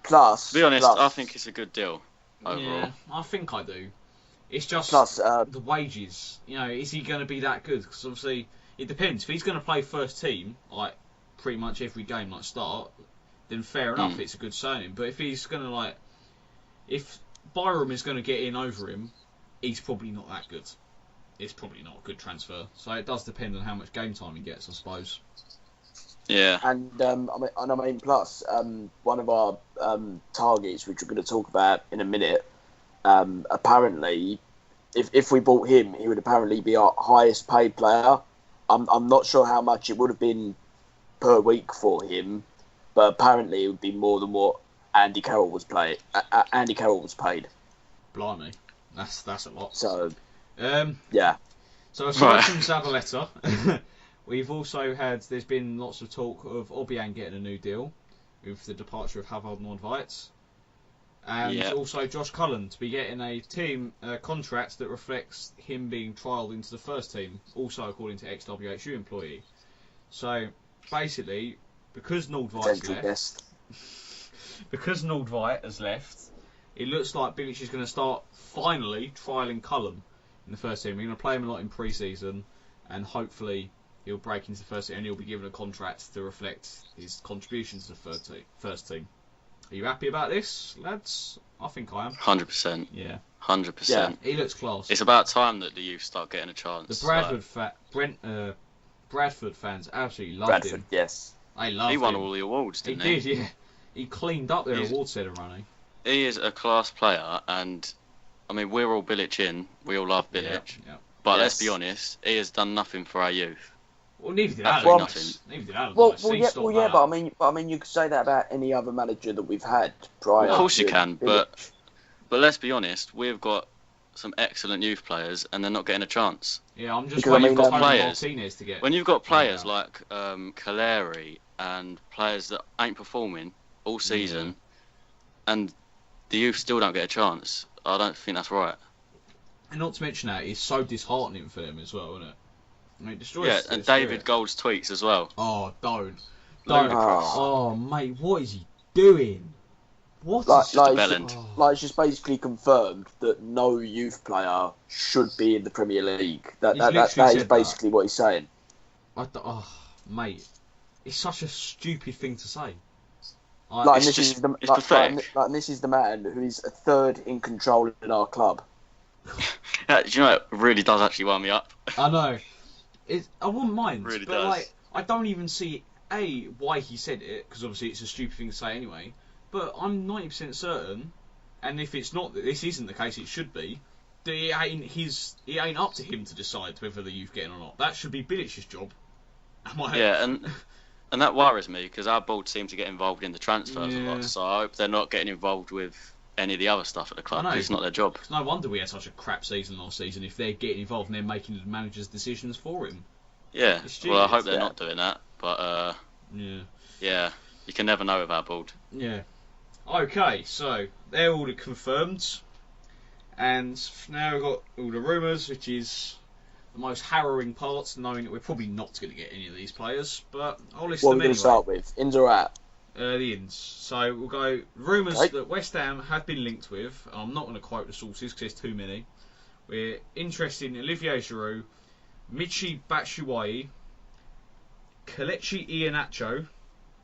Plus, To be honest, plus, I think it's a good deal overall. Yeah, I think I do. It's just plus, the wages. You know, is he going to be that good? Because obviously, it depends. If he's going to play first team, like pretty much every game, like start, then fair enough, it's a good signing. But if he's going to if Byram is going to get in over him, he's probably not that good. It's probably not a good transfer. So it does depend on how much game time he gets, I suppose. Yeah. and plus, one of our targets, which we're going to talk about in a minute, apparently, if we bought him, he would apparently be our highest paid player. I'm not sure how much it would have been per week for him, but apparently it would be more than what Andy Carroll was paid. Blimey, that's a lot. So Um, yeah, So aside Right. from Zabaleta, we've also there's been lots of talk of Obiang getting a new deal with the departure of Havard and Nordveit. And Yeah. also Josh Cullen to be getting a team contract that reflects him being trialled into the first team, also according to ex-WHU employee. So basically, because Nordveit's potential left, guest. because Nordveit has left, it looks like Bilic is going to start finally trialling Cullen in the first team. We're going to play him a lot in pre-season, and hopefully he'll break into the first team and he'll be given a contract to reflect his contributions to the first team. Are you happy about this, lads? I think I am. 100%. Yeah. 100%. He looks class. It's about time that the youth start getting a chance. The Bradford fans absolutely loved Bradford, him. yes. They loved He won him. all the awards, He didn't he? did, yeah. He cleaned up their He's- award ceremony. He is a class player, and I mean, we're all Bilic in. We all love Bilic. Yeah. But Yes. let's be honest, he has done nothing for our youth. Well, neither did Absolutely Allardyce. Neither did Allardyce. Well, He yeah, stopped well, yeah, that. but I mean, you could say that about any other manager that we've had prior. Of course you to can, Bilic. But let's be honest, we've got some excellent youth players, and they're not getting a chance. Yeah, I'm just Because, waiting I mean, for Tony players- Martinez to get. When you've got players Yeah. like Kaleri and players that ain't performing all season, and the youth still don't get a chance, I don't think that's right. And not to mention that, it's so disheartening for them as well, isn't it? I mean, it destroys Yeah, their and David spirit. Gold's tweets as well. Oh, don't. Ludicrous. Oh, mate, what is he doing? What Like, is... like, bellend. Oh. like, it's just basically confirmed that no youth player should be in the Premier League. That He's that literally is said basically what he's saying. Mate, it's such a stupid thing to say. Like, it's and this just- is the it's like, pathetic. and this is the man who is a third in control in our club. Do you know, it really does actually wind me up. I know. I wouldn't mind, Really but does. like, I don't even see why he said it, because obviously it's a stupid thing to say anyway. But I'm 90% certain, and if it's not, this isn't the case, it should be. That it ain't up to him to decide whether the youth get in or not. That should be Bilic's job. Yeah, and that worries me because our board seem to get involved in the transfers a Yeah. lot. So I hope they're not getting involved with any of the other stuff at the club. I know. 'Cause it's not their job. It's no wonder we had such a crap season last season if they're getting involved and they're making the manager's decisions for him. Yeah. It's Well, I stupid, hope they're yeah. not doing that. But Yeah. yeah, you can never know with our board. Yeah. Okay, so they're all confirmed, and now we've got all the rumours, which is the most harrowing parts, knowing that we're probably not going to get any of these players, but I'll list What them we're going anyway. to start with? Ins or out? The ins. So we'll go rumours Okay. that West Ham have been linked with. I'm not going to quote the sources because there's too many. We're interested in Olivier Giroud, Michi Batshuayi, Kelechi Iheanacho.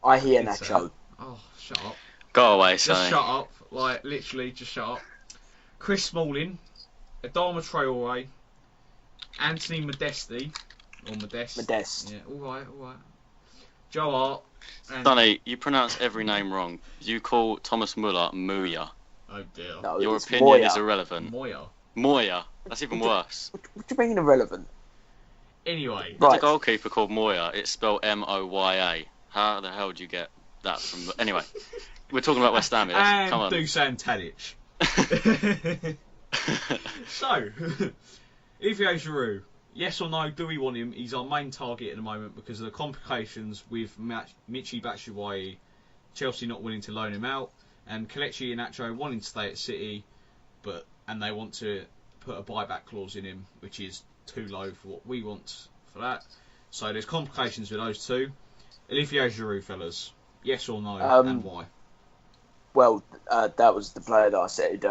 I hear It's, Nacho. Oh, shut up. Go away, Just Sonny. shut up. Like, literally, just shut up. Chris Smalling, Adama Traore, Anthony Modesti. Or Modest. Modest. Yeah, alright. Joe Hart. And... Sonny, you pronounce every name wrong. You call Thomas Muller Moya. Oh dear. No, Your it's opinion Moya. is irrelevant. Moya. Moya. That's even worse. What do you mean irrelevant? Anyway. There's Right. a goalkeeper called Moya. It's spelled Moya. How the hell do you get that from? Anyway, we're talking about West Ham here. And Come on. Dusan Tadic. So, Olivier Giroud. Yes or no, do we want him? He's our main target at the moment because of the complications with Michi Batshuayi, Chelsea not willing to loan him out, and Kelechi Iheanacho wanting to stay at City, and they want to put a buyback clause in him, which is too low for what we want for that. So there's complications with those two. Olivier Giroud, fellas. Yes or no, and why? Well, that was the player that I said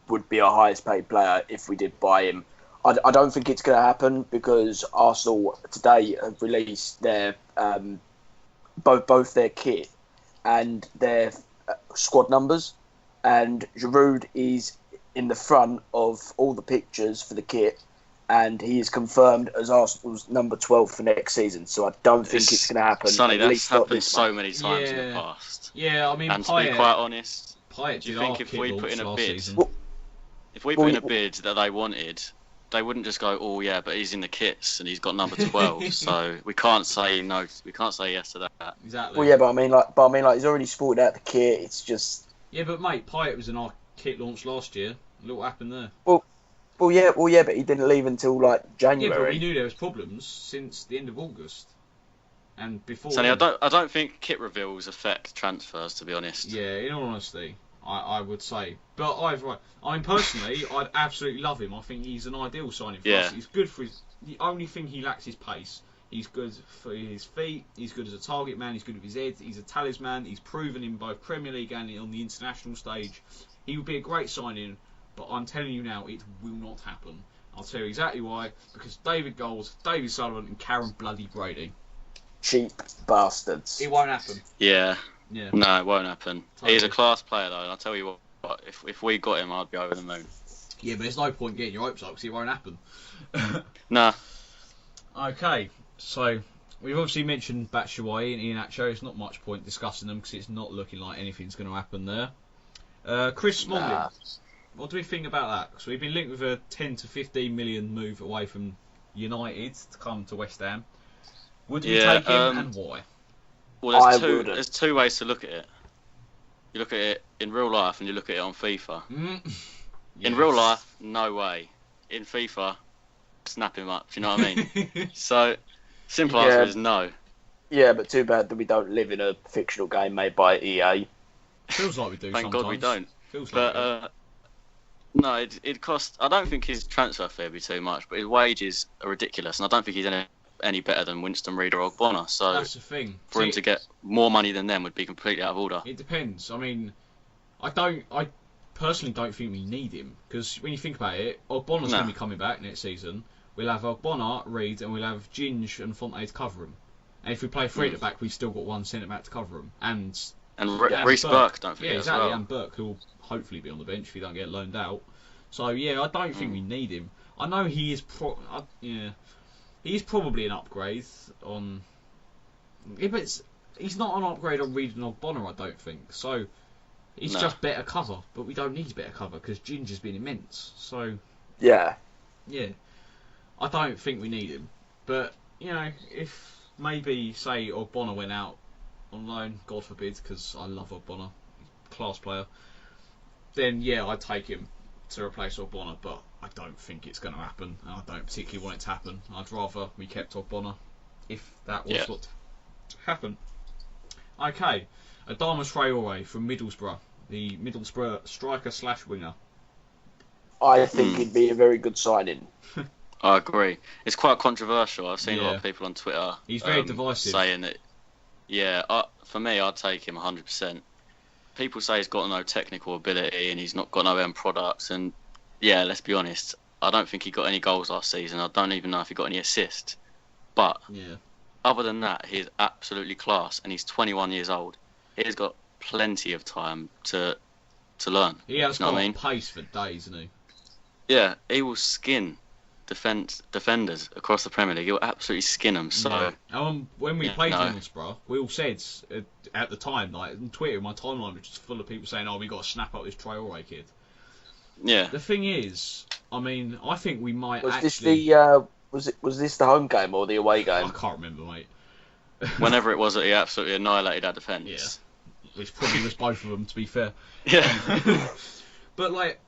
would be our highest paid player if we did buy him. I don't think it's going to happen because Arsenal today have released their both their kit and their squad numbers, and Giroud is in the front of all the pictures for the kit, and he is confirmed as Arsenal's number 12 for next season. So I don't think it's going to happen. Sonny, at that's least not happened this so month. many times in the past. Yeah, I mean, And to be quite honest, Payet do you did think our if kit we launch put in a last bid, season. Well, if we put in a bid that they wanted, they wouldn't just go, oh yeah, but he's in the kits and he's got number 12. So we can't say no. We can't say yes to that. Exactly. Well, yeah, but I mean, like, he's already sported out the kit. It's just. Yeah, but mate, Payet was in our kit launch last year. Look what happened there. Well, yeah, but he didn't leave until like Yeah, January. but we knew there was problems since the end of August, and before. Sonny, then. I don't think kit reveals affect transfers, to be honest. Yeah, in all honesty, I would say. But I mean, personally, I'd absolutely love him. I think he's an ideal signing for us. He's good for his. The only thing he lacks is pace. He's good for his feet. He's good as a target man. He's good with his head. He's a talisman. He's proven in both Premier League and on the international stage. He would be a great signing. But I'm telling you now, it will not happen. I'll tell you exactly why. Because David Gold, David Sullivan, and Karen bloody Brady. Cheap bastards. It won't happen. Yeah. Yeah. No, it won't happen. Totally. He's a class player though, and I'll tell you what, if we got him, I'd be over the moon. Yeah, but there's no point getting your hopes up because it won't happen. Nah. Okay, so we've obviously mentioned Batshuayi and Iheanacho. It's not much point discussing them because it's not looking like anything's going to happen there. Chris Smalling. Nah. What do we think about that? So we've been linked with a 10 to 15 million move away from United to come to West Ham. Would we take him and why? Well, I wouldn't. there's two ways to look at it. You look at it in real life and you look at it on FIFA. In real life, no way. In FIFA, snap him up. Do you know what I mean? So, simple answer is no. Yeah, but too bad that we don't live in a fictional game made by EA. Feels like we do. Thank God we don't. Feels like But no, it cost. I don't think his transfer fee would be too much, but his wages are ridiculous, and I don't think he's any better than Winston Reid or Ogbonna. So that's the thing. for him to get more money than them would be completely out of order. It depends. I mean, I personally don't think we need him because when you think about it, Ogbonna's going to be coming back next season. We'll have Ogbonna, Reid, and we'll have Ginge and Fonte to cover him. And if we play three at the back, we've still got one centre back to cover him. And Reece Burke, don't forget as exactly, well. and Burke, who'll hopefully be on the bench if he don't get loaned out. So yeah, I don't think we need him. I know he is he's probably an upgrade on. Yeah, but he's not an upgrade on Reid and Ogbonna, I don't think. So he's just better cover, but we don't need better cover because Ginger's been immense. So Yeah. I don't think we need him. But you know, if maybe say Ogbonna went out on loan, God forbid, because I love Ogbonna, class player, then yeah, I'd take him to replace Ogbonna, but I don't think it's going to happen, and I don't particularly want it to happen. I'd rather we kept Ogbonna if that was what happened. Okay, Adama Traore from Middlesbrough. the middle striker / winger. I think he'd be a very good signing. I agree. It's quite controversial. I've seen a lot Yeah. of people on Twitter. He's very divisive. Saying that. Yeah, for me, I'd take him 100%. People say he's got no technical ability and he's not got no end products. And yeah, let's be honest. I don't think he got any goals last season. I don't even know if he got any assists. But Yeah. other than that, he's absolutely class, and he's 21 years old. He's got plenty of time to learn. He has You know got what I mean? pace for days, isn't he? Yeah, he will skin defenders across the Premier League. He'll absolutely skin them. So When we Yeah, played no. Middlesbrough, we all said at the time, like on Twitter, my timeline was just full of people saying, "Oh, we got to snap up this Traore kid." yeah, The thing is, I mean, I think we might Was this actually. the was this the home game or the away I game? can't remember, mate. whenever it was that he absolutely annihilated our defence. Yeah. Which probably was both of them, to be fair. Yeah. But like,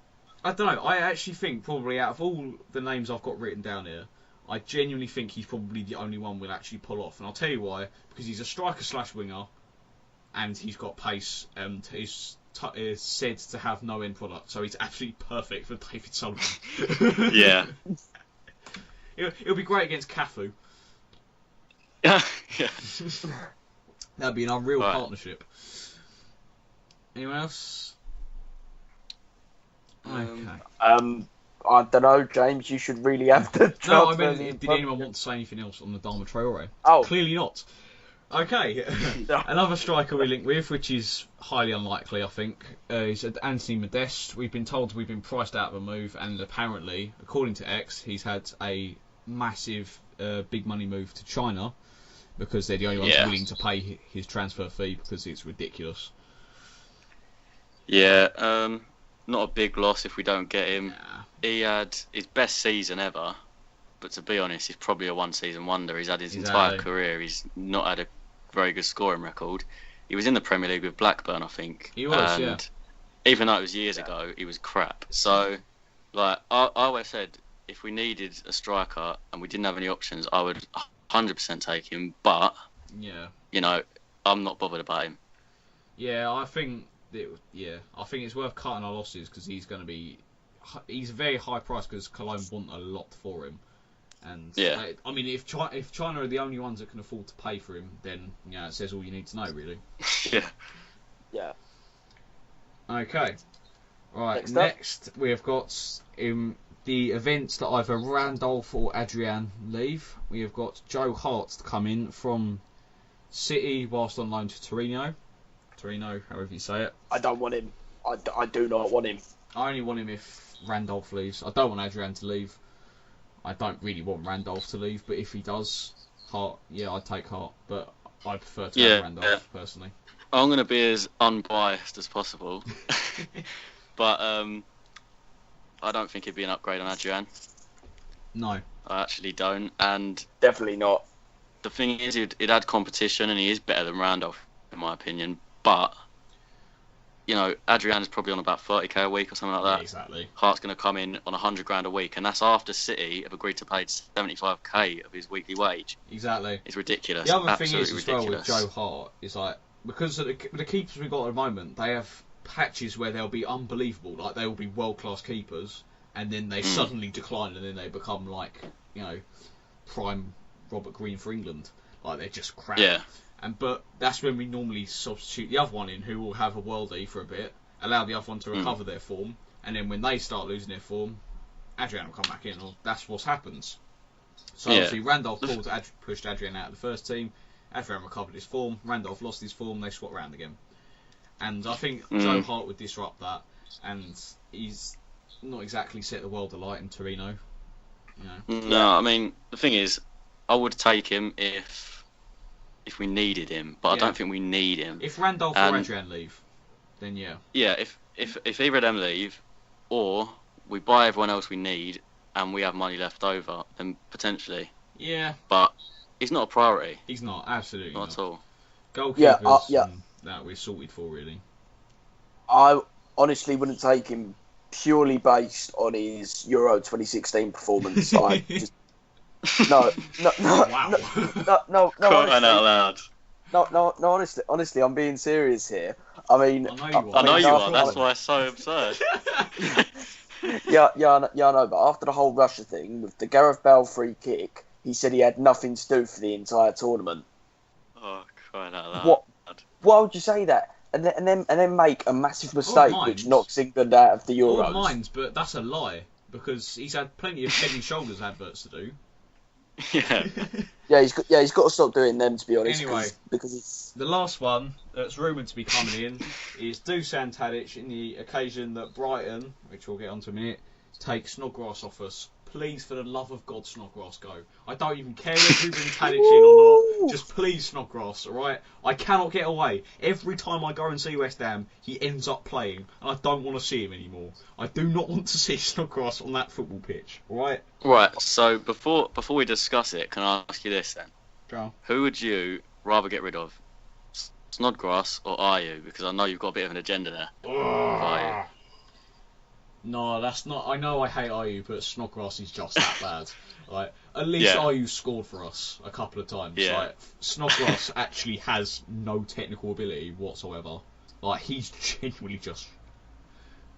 I don't know. I actually think probably out of all the names I've got written down here, I genuinely think he's probably the only one we'll actually pull off. And I'll tell you why. Because he's a striker / winger, and he's got pace, and he's said to have no end product. So he's absolutely perfect for David Sullivan. Yeah. It'll be great against Cafu. Yeah. That'd be an unreal Right. partnership. Anyone else? Okay. I don't know, James. You should really have the. No, I transfer mean, did anyone want to say anything else on the Dharma Traore? Oh. Clearly not. Okay. No. Another striker we link with, which is highly unlikely, I think, is Anthony Modeste. We've been told we've been priced out of a move, and apparently, according to X, he's had a massive big money move to China because they're the only ones Yeah. willing to pay his transfer fee because it's ridiculous. Yeah. Not a big loss if we don't get him. Nah. He had his best season ever, but to be honest, he's probably a one-season wonder. He's had his entire Exactly. career. He's not had a very good scoring record. He was in the Premier League with Blackburn, I think. He was, and yeah. Even though it was years ago, he was crap. So, like, I always said, if we needed a striker and we didn't have any options, I would 100% take him. But, Yeah. you know, I'm not bothered about him. Yeah, I think it's worth cutting our losses because he's a very high price because Cologne want a lot for him, and Yeah. I mean if China are the only ones that can afford to pay for him, then it says all you need to know really. Yeah. Yeah. Okay, right. Next up. Next we have got the events that either Randolph or Adrian leave. We have got Joe Hart to come in from City whilst on loan to Torino, however you say it. I don't want him. I do not want him. I only want him if Randolph leaves. I don't want Adrian to leave. I don't really want Randolph to leave, but if he does, Hart, yeah, I'd take Hart. But I prefer to have Randolph, personally. I'm going to be as unbiased as possible. But I don't think it'd be an upgrade on Adrian. No. I actually don't. And Definitely not. the thing is, it had competition, and he is better than Randolph, in my opinion. But, you know, Adrian is probably on about 30k a week or something like that. Yeah, exactly. Hart's going to come in on 100 grand a week, and that's after City have agreed to pay 75k of his weekly wage. Exactly. It's ridiculous. The other Absolutely thing is as well with ridiculous. Joe Hart is like because of the keepers we've got at the moment, they have patches where they'll be unbelievable, like they will be world class keepers, and then they suddenly decline, and then they become like prime Robert Green for England, like they're just crap. Yeah. But that's when we normally substitute the other one in, who will have a worldie for a bit, allow the other one to recover their form, and then when they start losing their form, Adrian will come back in. Or that's what happens. So obviously Randolph pushed Adrian out of the first team. Adrian recovered his form. Randolph lost his form. They swapped round again. And I think Joe Hart would disrupt that. And he's not exactly set the world alight in Torino. No, I mean, the thing is, I would take him if we needed him, but I don't think we need him. If Randolph or Adrian leave, then yeah. Yeah, if either of them leave, or we buy everyone else we need, and we have money left over, then potentially. Yeah. But he's not a priority. He's not, absolutely Not at all. Goalkeepers, and that we're sorted for, really. I honestly wouldn't take him purely based on his Euro 2016 performance. I just no. Wow. No. Crying out loud. No. Honestly, I'm being serious here. I mean, I know you I know you are. after- That's why it's so absurd. I know. But after the whole Russia thing with the Gareth Bale free kick, he said he had nothing to do for the entire tournament. Oh, crying out loud. What? Why would you say that? And then make a massive mistake which knocks England out of the Euros. All minds, but that's a lie because he's had plenty of Head and Shoulders adverts to do. Yeah. He's got to stop doing them, to be honest. Anyway, because it's the last one that's rumoured to be coming in is Dusan Tadic in the occasion that Brighton, which we'll get onto in a minute, take Snodgrass off us. Please, for the love of God, Snodgrass, go. I don't even care if we bring Tadic in or not. Just please, Snodgrass, alright? I cannot get away. Every time I go and see West Ham, he ends up playing, and I don't want to see him anymore. I do not want to see Snodgrass on that football pitch, alright? Right, so before we discuss it, can I ask you this then? Go. Who would you rather get rid of? Snodgrass or Ayew? Because I know you've got a bit of an agenda there. Ayew. No, that's not. I know I hate Ayew, but Snodgrass is just that bad. Like, at least Ayew scored for us a couple of times. Yeah. Like, Snodgrass actually has no technical ability whatsoever. Like, he's genuinely just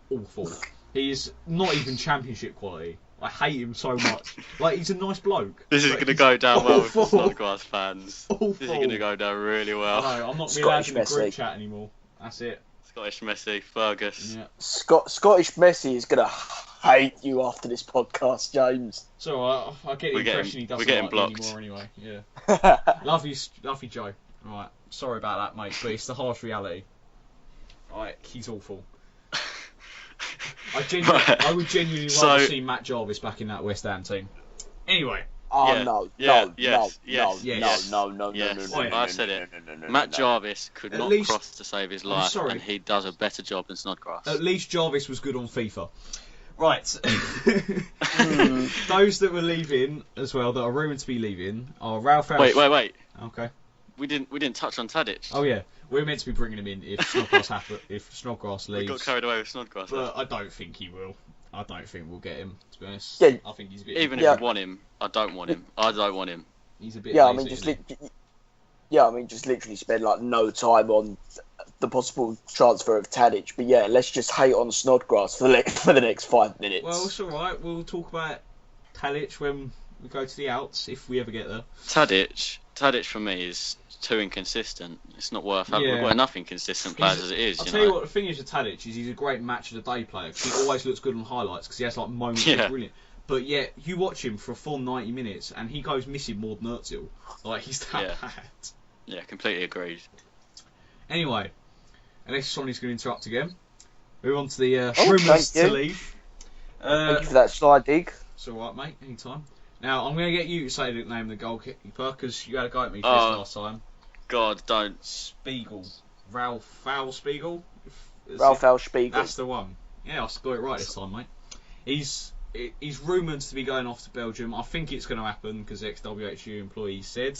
awful. He's not even championship quality. I hate him so much. Like, he's a nice bloke. This is going to go down well with the awful. Snodgrass fans. Awful. This is going to go down really well. No, I'm not really allowed Scottish in the group Messi. chat anymore. That's it. Scottish Messi, Fergus. Yeah. Scottish Messi is gonna hate you after this podcast, James. So I get the We're getting- impression he doesn't we're getting like blocked. me anymore anyway. Yeah. Love you, Joe. Right, sorry about that, mate, but it's the harsh reality. Right, he's awful. I would genuinely rather see Matt Jarvis back in that West Ham team. Anyway, Oh Yeah. no, Yeah, no, yes, no, yes, no, yes. no, Yes, no, no, I no, said no, it. no, no, no, Matt no. Jarvis could At not least- cross to save his I'm life, sorry. and he does a better job than Snodgrass. at least Jarvis was good on FIFA. Right. Those that were leaving as well, that are rumoured to be leaving, are Ralph House. Wait. Okay. We didn't touch on Tadic. Oh yeah, we're meant to be bringing him in if Snodgrass We leaves. got carried away with Snodgrass. But I don't think he will. I don't think we'll get him, to be honest. Yeah. I think he's a bit... Even Yeah. if we want him, I don't want him. I don't want him. He's a bit Yeah, I lazy, mean, just literally spend like no time on the possible transfer of Tadic. But yeah, let's just hate on Snodgrass for the next 5 minutes. Well, it's alright. We'll talk about Tadic when we go to the Alps, if we ever get there. Tadic for me is too inconsistent. It's not worth having. Yeah. We've got enough inconsistent players as it is. I'll You tell know? you what, the thing is with Tadic is he's a great match of the day player, because he always looks good on highlights, because he has like moments that Yeah. are brilliant. But yet, you watch him for a full 90 minutes, and he goes missing more than Özil. Like, he's that Yeah. bad. Yeah, completely agreed. Anyway, unless Sonny's going to interrupt again, move on to the Oh, rumours thank to you. leave. Thank you for that slide dig. It's alright, mate, anytime. Now, I'm going to get you to say the name of the goalkeeper, because you had a go at me for Oh. this last time. God, don't. Spiegel. Ralph Spiegel? Ralph L. Spiegel. That's the one. Yeah, I got it right this time, mate. He's rumoured to be going off to Belgium. I think it's going to happen, because the ex-WHU employee said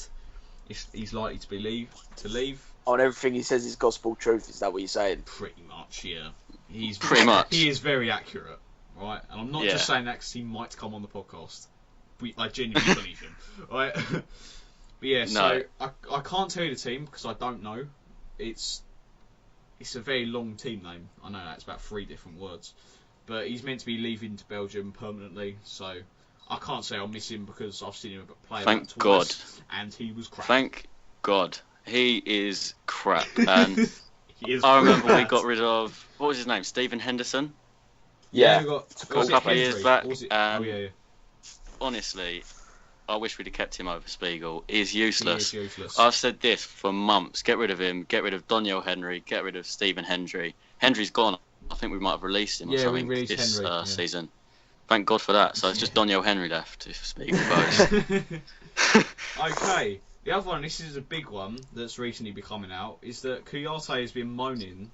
he's likely to leave. On everything he says is gospel truth. Is that what you're saying? Pretty much, yeah. He's Pretty much. He is very accurate, right? And I'm not Yeah. just saying that because he might come on the podcast. I genuinely believe him, right? But yeah, so I can't tell you the team because I don't know. It's a very long team name. I know that it's about 3 different words, but he's meant to be leaving to Belgium permanently. So I can't say I'll miss him because I've seen him play Thank about twice, God. and he was crap. Thank God. He is crap. And He is I remember we bad. got rid of, what was his name? Stephen Henderson? Yeah. we got A couple of years back. Oh yeah. Honestly, I wish we'd have kept him over Spiegel. He's He useless. is useless. I've said this for months. Get rid of him. Get rid of Daniel Henry. Get rid of Stephen Hendry. Hendry's gone. I think we might have released him or Yeah, we something released this Henry, yeah. season. Thank God for that. So it's just Daniel Henry left if Spiegel goes. Okay, the other one, this is a big one that's recently been coming out, is that Kouyaté has been moaning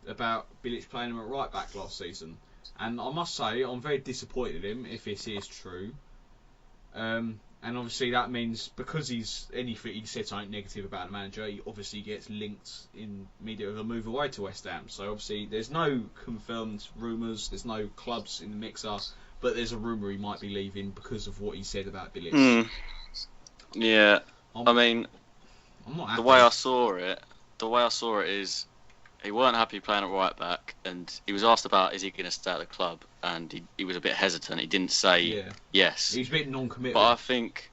about Bilic playing him at right back last season. And I must say, I'm very disappointed in him, if this is true. And obviously that means, because he said something negative about the manager, he obviously gets linked in media with a move away to West Ham. So obviously there's no confirmed rumours, there's no clubs in the mixer, but there's a rumour he might be leaving because of what he said about Bilic. Yeah. I mean, I'm not happy. the way I saw it is he weren't happy playing at right back, and he was asked about is he going to stay at the club, and he was a bit hesitant. He didn't say yes. He's a bit non-committal. But I think,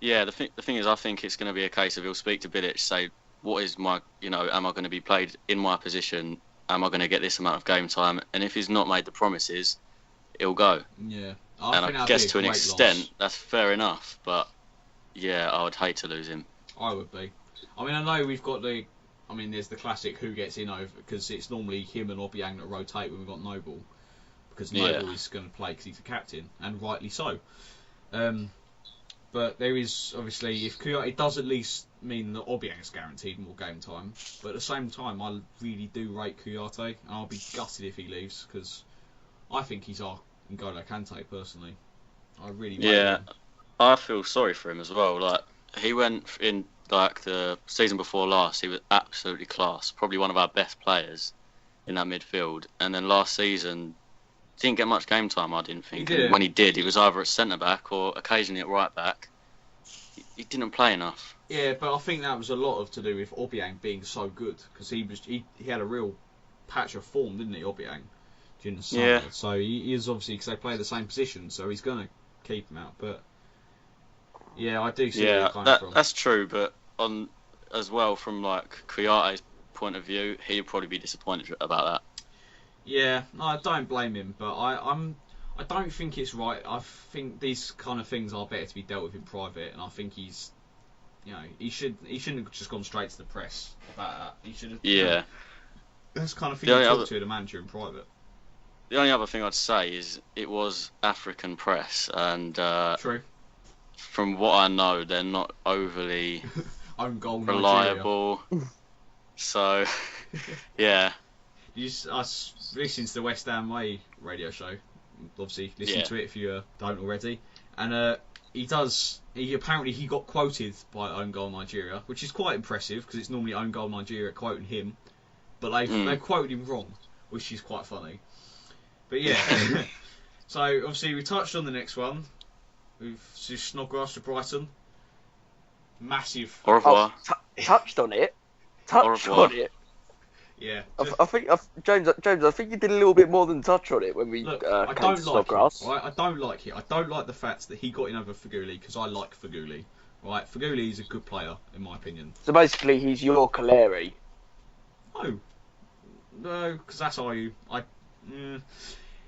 the thing is, I think it's going to be a case of he'll speak to Bilic, say, what is my, am I going to be played in my position? Am I going to get this amount of game time? And if he's not made the promises, he'll go. Yeah. I guess to an extent, that's fair enough. But yeah, I would hate to lose him. I would be. I mean, I know we've got there's the classic who gets in over, because it's normally him and Obiang that rotate when we've got Noble, because Noble is going to play because he's the captain, and rightly so. But there is obviously, if Kouyaté, it does at least mean that Obiang's guaranteed more game time. But at the same time, I really do rate Kouyaté, and I'll be gutted if he leaves, because I think he's our N'Golo Kante personally. I really rate him. I feel sorry for him as well. Like, he went in like the season before last, he was absolutely class, probably one of our best players in that midfield. And then last season, didn't get much game time, I didn't think. And when he did, he was either at centre back or occasionally at right back. He didn't play enough. Yeah, but I think that was a lot to do with Obiang being so good, because he had a real patch of form, didn't he, Obiang, during the summer? Yeah. So he is obviously, because they play the same position, so he's going to keep him out. But yeah, I do see where you're coming from. That's true, but as well from like Kouyaté's point of view, he'd probably be disappointed about that. Yeah, no, I don't blame him, but I don't think it's right. I think these kind of things are better to be dealt with in private, and I think he's, he shouldn't have just gone straight to the press about that. He should have. Yeah. That's kind of thing you talk to the manager in private. The only other thing I'd say is it was African press, and true. From what I know, they're not overly own goal reliable. So, yeah. I listened to the West Ham Way radio show. Obviously, listen to it if you don't already. And he apparently got quoted by Own Goal Nigeria, which is quite impressive, because it's normally Own Goal Nigeria quoting him. But they quoted him wrong, which is quite funny. But yeah. So, obviously, we touched on the next one. We've just Snodgrass to Brighton. Massive. Au revoir. Touched on it. Touched on it. Yeah. I think James, I think you did a little bit more than touch on it when we Look, came I to don't like Snodgrass. it. Right? I don't like it. I don't like the fact that he got in over Faguli, because I like Faguli. Right? Faguli is a good player, in my opinion. So basically, he's your Caleri. No, because that's you.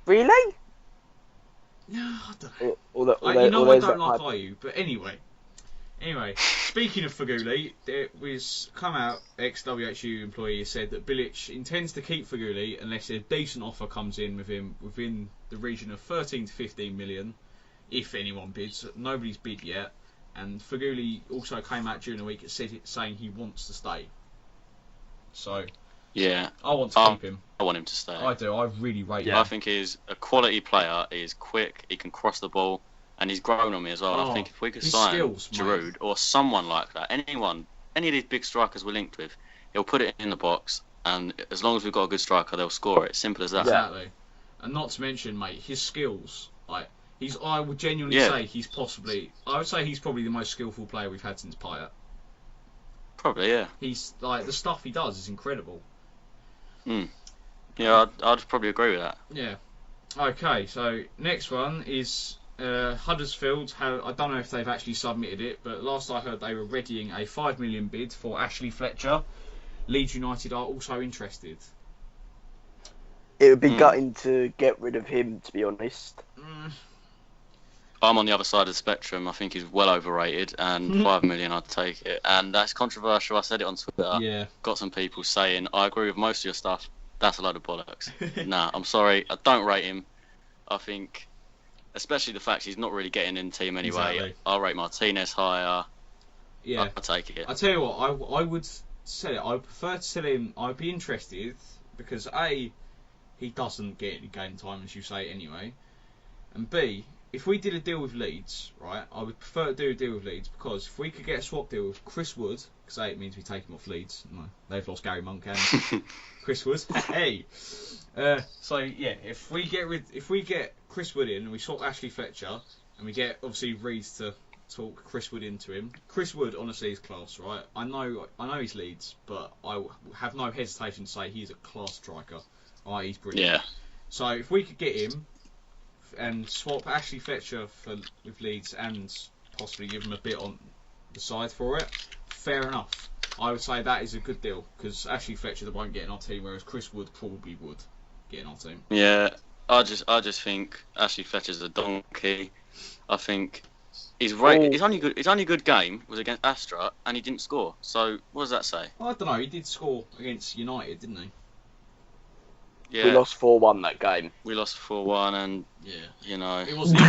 Really? No, I don't know. I don't like Ayew, but anyway. Speaking of Faguli, there was come out, ex-WHU employee said that Bilic intends to keep Faguli unless a decent offer comes in with him within the region of 13 to 15 million, if anyone bids. Nobody's bid yet, and Faguli also came out during the week saying he wants to stay. So, yeah, I want to keep him. I want him to stay. I do. I really rate him. I think he's a quality player. He's quick. He can cross the ball. And he's grown on me as well. And I think if we could sign Giroud or someone like that, any of these big strikers we're linked with, he'll put it in the box, and as long as we've got a good striker, they'll score it. Simple as that. Exactly. And not to mention, mate, his skills. I would genuinely say I would say he's probably the most skillful player we've had since Payet. Probably, yeah. He's the stuff he does is incredible. Yeah, I'd probably agree with that. Yeah. Okay, so next one is Huddersfield. I don't know if they've actually submitted it, but last I heard they were readying a 5 million bid for Ashley Fletcher. Leeds United are also interested. It would be gutting to get rid of him, to be honest. I'm on the other side of the spectrum. I think he's well overrated, and 5 million, I'd take it. And that's controversial. I said it on Twitter. Yeah. Got some people saying, I agree with most of your stuff. That's a load of bollocks. Nah, I'm sorry. I don't rate him. I think, especially the fact he's not really getting in the team anyway. Exactly. I'll rate Martinez higher. Yeah. I'll take it. I tell you what, I would sell it. I prefer to sell him. I'd be interested because A, he doesn't get any game time, as you say anyway, and B, if we did a deal with Leeds, right, I would prefer to do a deal with Leeds, because if we could get a swap deal with Chris Wood, because A, it means we take him off Leeds. No, they've lost Gary Monk and Chris Wood. Hey. So yeah, if we get Chris Wood in and we swap Ashley Fletcher and we get obviously Reed to talk Chris Wood into him. Chris Wood, honestly, is class, right? I know he's Leeds, but I have no hesitation to say he's a class striker. Right, he's brilliant. Yeah. So if we could get him and swap Ashley Fletcher with Leeds and possibly give him a bit on the side for it, fair enough. I would say that is a good deal because Ashley Fletcher won't get in our team, whereas Chris Wood probably would get in our team. Yeah, I just think Ashley Fletcher's a donkey. I think his only good game was against Astra, and he didn't score. So what does that say? I don't know. He did score against United, didn't he? Yeah, We lost 4-1 that game. We lost 4-1, and Yeah. you know, It wasn't.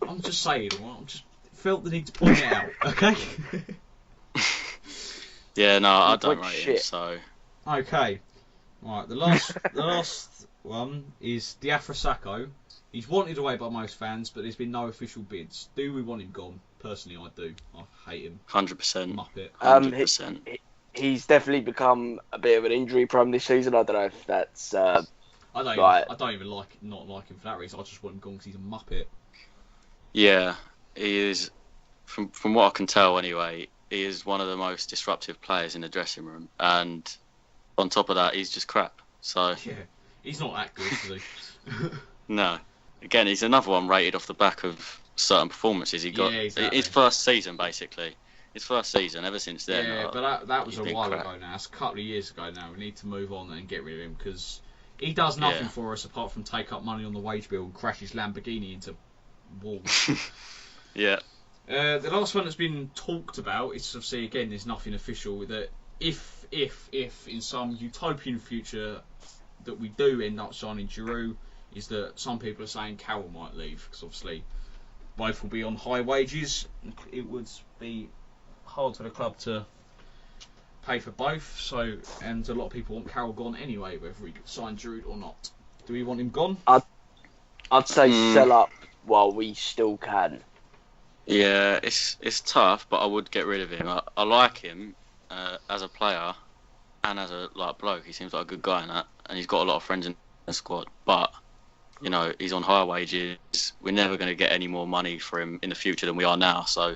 I'm just saying. All right? I'm just felt the need to point it out. Okay. yeah, no, I He's don't like rate him. shit. So Okay. Right. The last one is Diafra Sakho. He's wanted away by most fans, but there's been no official bids. Do we want him gone? Personally, I do. I hate him. 100%, Muppet. 100%. He's definitely become a bit of an injury prone this season. I don't know if that's I don't even not like him for that reason. I just want him gone because he's a Muppet. Yeah, he is. From what I can tell, anyway, he is one of the most disruptive players in the dressing room, and on top of that, he's just crap. So Yeah. He's not that good, is he? no, again, he's another one rated off the back of certain performances he got. Yeah, exactly. His first season, basically. His first season. Ever since then. Yeah, but that was he's a been while crap. ago now. It's a couple of years ago now. We need to move on and get rid of him because he does nothing Yeah. for us apart from take up money on the wage bill and crash his Lamborghini into walls. Yeah. The last one that's been talked about is obviously again there's nothing official that if in some utopian future that we do end up signing Giroud is that some people are saying Carroll might leave because obviously both will be on high wages. It would be hard for the club to pay for both. So and a lot of people want Carroll gone anyway, whether we sign Giroud or not. Do we want him gone? I'd say sell up while we still can. Yeah, it's tough, but I would get rid of him. I like him as a player and as a bloke. He seems like a good guy in that, and he's got a lot of friends in the squad. But you know, he's on higher wages. We're never going to get any more money for him in the future than we are now. So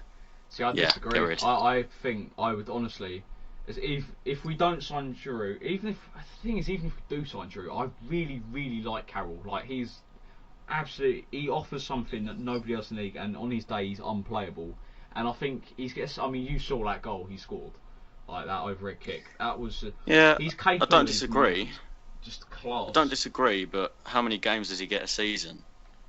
See, I yeah, disagree. get rid. I think I would honestly, if we don't sign Giroud, even if we do sign Giroud, I really like Carroll. Like he offers something that nobody else in the league, and on his day he's unplayable. And I think I mean, you saw that goal he scored, like that overhead kick. That was Yeah, he's capable. I don't disagree. Just class. I don't disagree, but how many games does he get a season?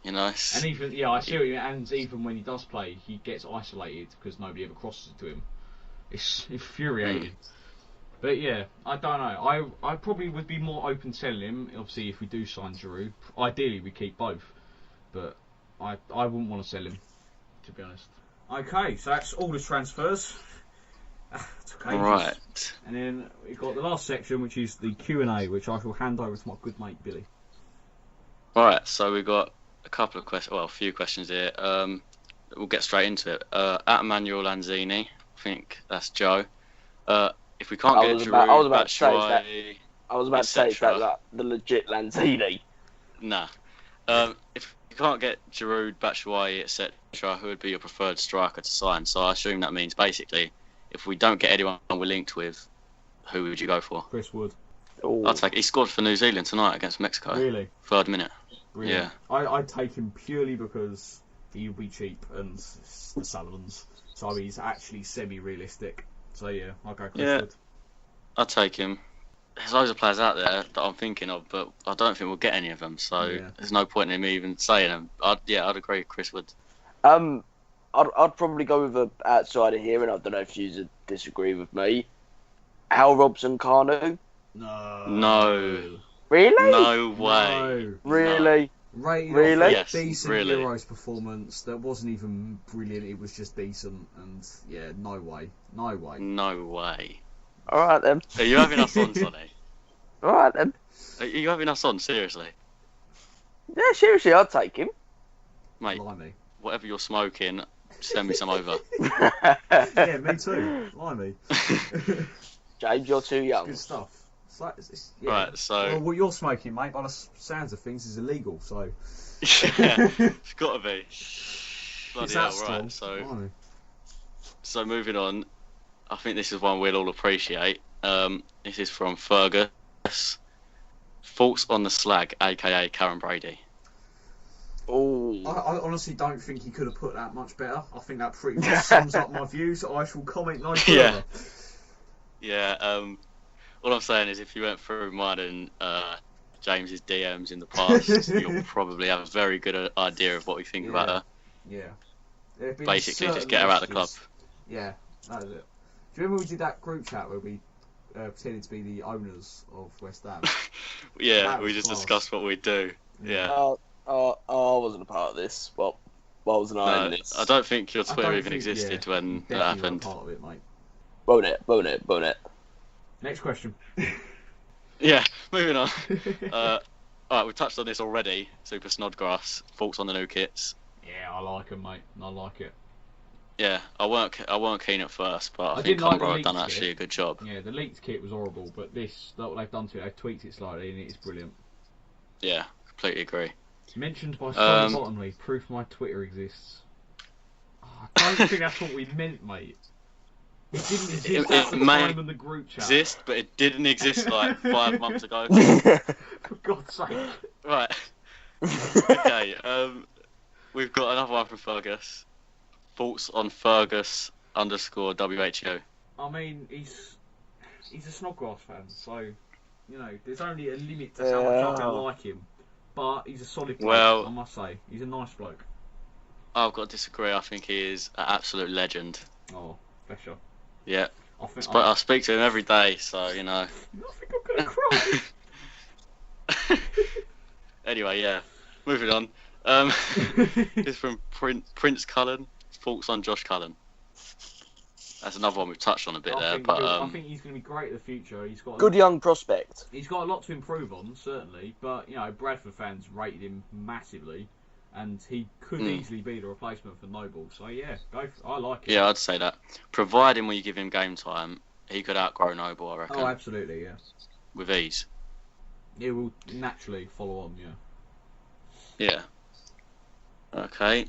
You know. And even I see what you mean. And even when he does play, he gets isolated because nobody ever crosses it to him. It's infuriating. But yeah, I don't know. I probably would be more open selling him. Obviously, if we do sign Giroud, ideally we keep both. But I wouldn't want to sell him, to be honest. Okay, so that's all the transfers. Took ages. Right. And then we've got the last section, which is the Q&A, which I shall hand over to my good mate Billy. Right. So we've got a few questions here. We'll get straight into it. At Emmanuel Lanzini, I think that's Joe. If we can't get Giroud, I was about to say Batshuayi, I was about to say etc. that the legit Lanzini. Nah. If you can't get Giroud, Batshuayi, etc., who would be your preferred striker to sign? So I assume that means basically, if we don't get anyone we're linked with, who would you go for? Chris Wood. Ooh. I'd take. He scored for New Zealand tonight against Mexico. Really? 3rd minute. Really? Yeah. I'd take him purely because he'll be cheap and the Salomons. So he's actually semi-realistic. So yeah, I'll go Chris Wood. I'd take him. There's loads of players out there that I'm thinking of, but I don't think we'll get any of them. So there's no point in me even saying them. I'd agree with Chris Wood. I'd probably go with an outsider here, and I don't know if you disagree with me. Hal Robson-Kanu. No. Really? No way. No. Really? Rated Really? off a Yes, decent really. Euros performance that wasn't even brilliant. It was just decent, and yeah, no way. No way. All right then. Are you having us on, Sonny? All right then. Are you having us on, seriously? Yeah, seriously, I'd take him. Mate, Blimey. whatever you're smoking, send me some over. Yeah, me too. Blimey. James, you're too young. Good stuff. Yeah. Right, so... Well, what you're smoking, mate, by the sounds of things, is illegal, so... yeah, it's got to be. Bloody It's hell, that strong. right, so... Blimey. So moving on, I think this is one we'll all appreciate. This is from Fergus. Thoughts on the slag, aka Karen Brady. Oh, I honestly don't think he could have put that much better. I think that pretty much sums up my views. I shall comment no further. Yeah. All I'm saying is, if you went through mine and James's DMs in the past, you'll probably have a very good idea of what we think about her. Yeah. Basically, just get her out of the club. Yeah, that is it. Do you remember we did that group chat where we pretended to be the owners of West Ham? Yeah, we just discussed what we'd do. Yeah. I wasn't a part of this. Well, why wasn't I in this? I don't think your Twitter even existed when that happened. Part of it, mate. Bone it. Next question. Yeah, moving on. Alright, we've touched on this already. Super Snodgrass. Thoughts on the new kits? Yeah, I like them, mate. I like it. Yeah, I weren't keen at first, but I think didn't like Conroy the have done leaked actually kit. a good job. Yeah, the leaked kit was horrible, but what they've done to it, they've tweaked it slightly, and it's brilliant. Yeah, completely agree. Mentioned by Sonny Bottomley, proof my Twitter exists. Oh, I don't think that's what we meant, mate. It didn't exist at the time in the group chat. Exist, but it didn't exist like 5 months ago. For God's sake. Right. Okay. We've got another one from Fergus. Thoughts on Fergus _WHU. I mean, he's a Snodgrass fan, so you know there's only a limit to how much I can like him. But he's a solid bloke, Well, I must say. He's a nice bloke. I've got to disagree. I think he is an absolute legend. Oh, pleasure. Yeah. I speak to him every day, so you know. I think I'm gonna cry. Anyway, yeah. Moving on. This is from Prince Cullen. Thoughts on Josh Cullen. That's another one we've touched on a bit there, but I think he's going to be great in the future. He's got good young prospect. He's got a lot to improve on, certainly. But you know, Bradford fans rated him massively, and he could easily be the replacement for Noble. So yeah, I like it. Yeah, I'd say that. Providing when you give him game time, he could outgrow Noble, I reckon. Oh, absolutely, yeah. With ease. He will naturally follow on, yeah. Yeah. Okay.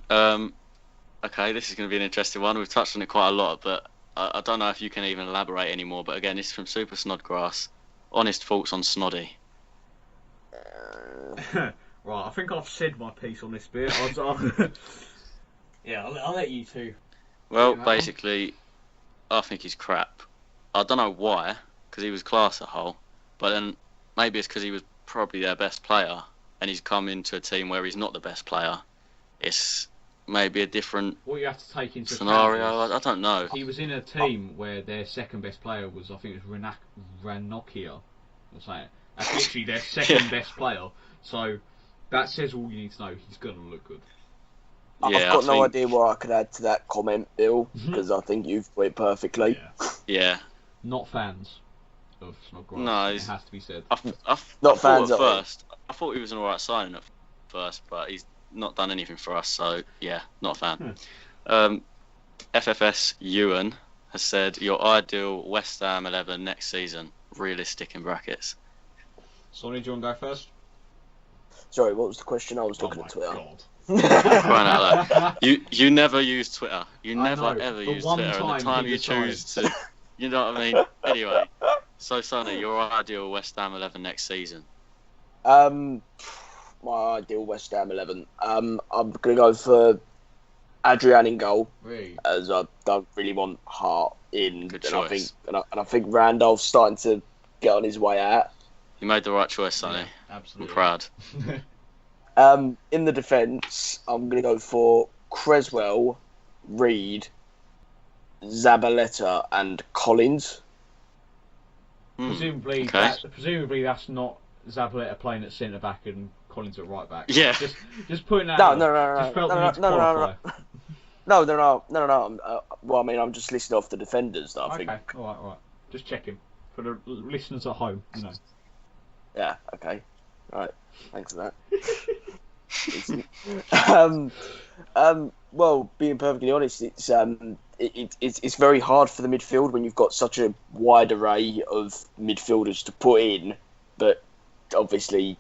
Okay, this is going to be an interesting one. We've touched on it quite a lot, but I don't know if you can even elaborate anymore. But again, this is from Super Snodgrass. Honest thoughts on Snoddy. Right, I think I've said my piece on this bit. Yeah, I'll let you two. Well, basically, I think he's crap. I don't know why, because he was class at Hull, but then maybe it's because he was probably their best player, and he's come into a team where he's not the best player. It's maybe a different what you have to take into scenario. I don't know. He was in a team where their second best player was, I think it was Ranocchia. I'll say it. That's literally their second best player. So that says all you need to know. He's going to look good. Yeah, I've got no idea what I could add to that comment, Bill, because I think you've put it perfectly. Yeah. Not fans of Snodgrass. No, it has to be said. Not fans at first. I thought he was an alright signing at first, but he's not done anything for us, so yeah, not a fan. FFS Ewan has said your ideal West Ham 11 next season, realistic in brackets. Sonny, do you want to go first? Sorry, what was the question? I was looking at Twitter. God. Crying out loud. You never use Twitter. You I never know, ever the use one Twitter, and the time time he you choose to, you know what I mean. Anyway, so Sonny, your ideal West Ham 11 next season. My ideal West Ham 11. I'm gonna go for Adrian in goal, Really? as I don't really want Hart in. Good and choice. I think Randolph's starting to get on his way out. You made the right choice, Sonny. Yeah, I'm absolutely. proud. In the defence, I'm gonna go for Creswell, Reed, Zabaleta, and Collins. Presumably, Okay. that's not Zabaleta playing at centre back and Collins at right back. Yeah. Just putting that. No, out. no. Just felt the need to qualify. No. Well, I mean, I'm just listing off the defenders that I think. Okay, all right. Just checking for the listeners at home. You know. Yeah. Okay. Right. Thanks for that. Well, being perfectly honest, it's very hard for the midfield when you've got such a wide array of midfielders to put in, but obviously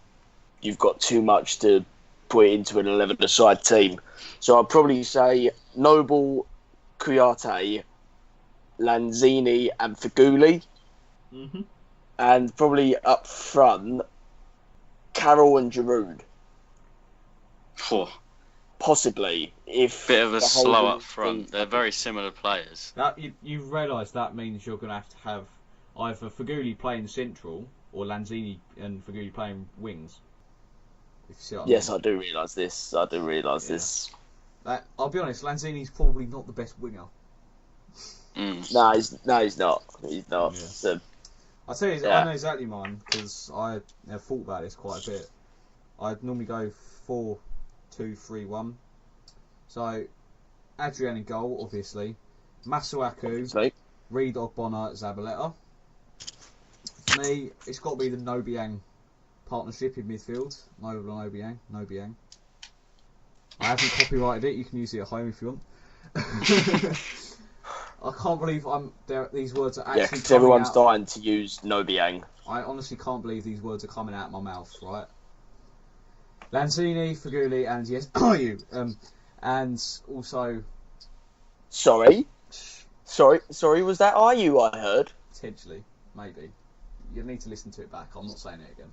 you've got too much to put into an 11-a-side team. So I'd probably say Noble, Kouyaté, Lanzini, and Figuli. Mm-hmm. And probably up front, Carroll and Giroud. Phew. Possibly, if Bit of a the slow whole up front. They're very similar players. That you realise that means you're going to have either Figuli playing central or Lanzini and Figuli playing wings. If you see what I Yes, mean. I do realise this. I do realise Yeah. this. I'll be honest, Lanzini's probably not the best winger. Mm. No, he's not. He's not. Yeah. So, I tell you, Yeah. I know exactly mine because I have thought about this quite a bit. I'd normally go 4-2-3-1. So Adrian in goal, obviously. Masuaku, so Reed, Ogbonna, Zabaleta. For me, it's got to be the Nobiang partnership in midfield. Nobiang. I haven't copyrighted it. You can use it at home if you want. I can't believe these words are actually yeah, because coming everyone's out. dying to use Nobiang. I honestly can't believe these words are coming out of my mouth, right? Lanzini, Figuli, and yes, are you? And also Sorry, was that are you? I heard. potentially, maybe. You need to listen to it back. I'm not saying it again.